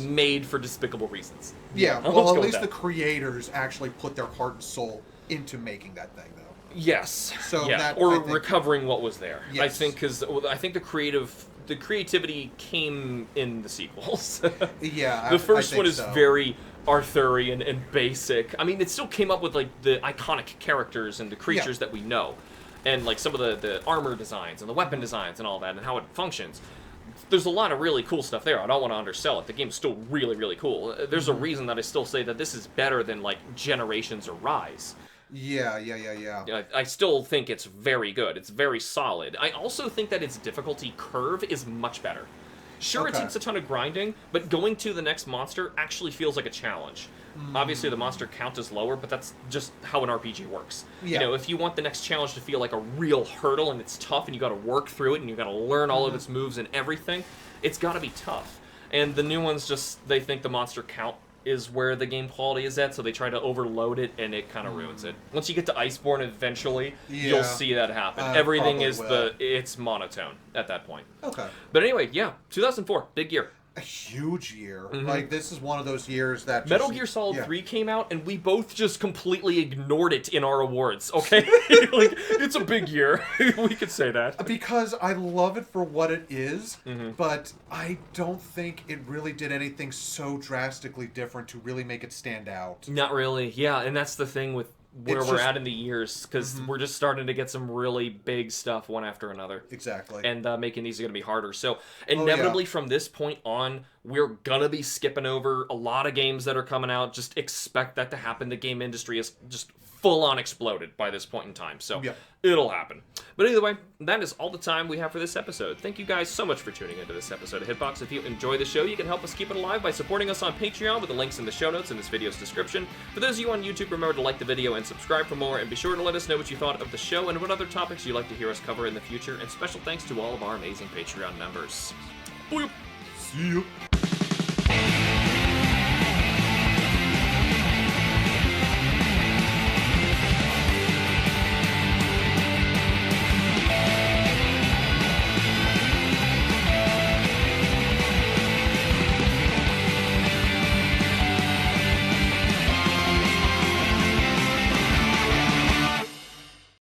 Speaker 1: made for despicable reasons.
Speaker 2: Yeah, well, at least the creators actually put their heart and soul into making that thing, though.
Speaker 1: Yes.
Speaker 2: So
Speaker 1: recovering what was there.
Speaker 2: Yes.
Speaker 1: I think because I think the creativity came in the sequels.
Speaker 2: Yeah.
Speaker 1: The first one is very Arthurian and basic. I mean, it still came up with like the iconic characters and the creatures that we know, and like some of the armor designs and the weapon designs and all that and how it functions. There's a lot of really cool stuff there. I don't want to undersell it. The game's still really, really cool. There's a reason that I still say that this is better than like Generations or Rise.
Speaker 2: Yeah.
Speaker 1: I still think it's very good. It's very solid. I also think that its difficulty curve is much better. Sure, it takes a ton of grinding, but going to the next monster actually feels like a challenge. Obviously, the monster count is lower, but that's just how an RPG works. You know, if you want the next challenge to feel like a real hurdle and it's tough and you got to work through it and you got to learn all of its moves and everything, it's got to be tough. And the new ones they think the monster count is where the game quality is at, so they try to overload it, and it kind of ruins it. Once you get to Iceborne, eventually, you'll see that happen. Everything it's monotone at that point.
Speaker 2: Okay.
Speaker 1: But anyway, 2004, big year.
Speaker 2: A huge year. Like, this is one of those years that
Speaker 1: Metal Gear Solid 3 came out, and we both just completely ignored it in our awards, okay? Like, it's a big year. We could say that.
Speaker 2: Because I love it for what it is, but I don't think it really did anything so drastically different to really make it stand out.
Speaker 1: Not really, yeah, and that's the thing with where we're at in the years, because we're just starting to get some really big stuff one after another.
Speaker 2: Exactly.
Speaker 1: And making these are going to be harder. So inevitably from this point on, we're going to be skipping over a lot of games that are coming out. Just expect that to happen. The game industry is just full-on exploded by this point in time. So it'll happen. But either way, that is all the time we have for this episode. Thank you guys so much for tuning into this episode of Hitbox. If you enjoy the show, you can help us keep it alive by supporting us on Patreon with the links in the show notes in this video's description. For those of you on YouTube, remember to like the video and subscribe for more, and be sure to let us know what you thought of the show and what other topics you'd like to hear us cover in the future. And special thanks to all of our amazing Patreon members. Boop.
Speaker 2: See ya.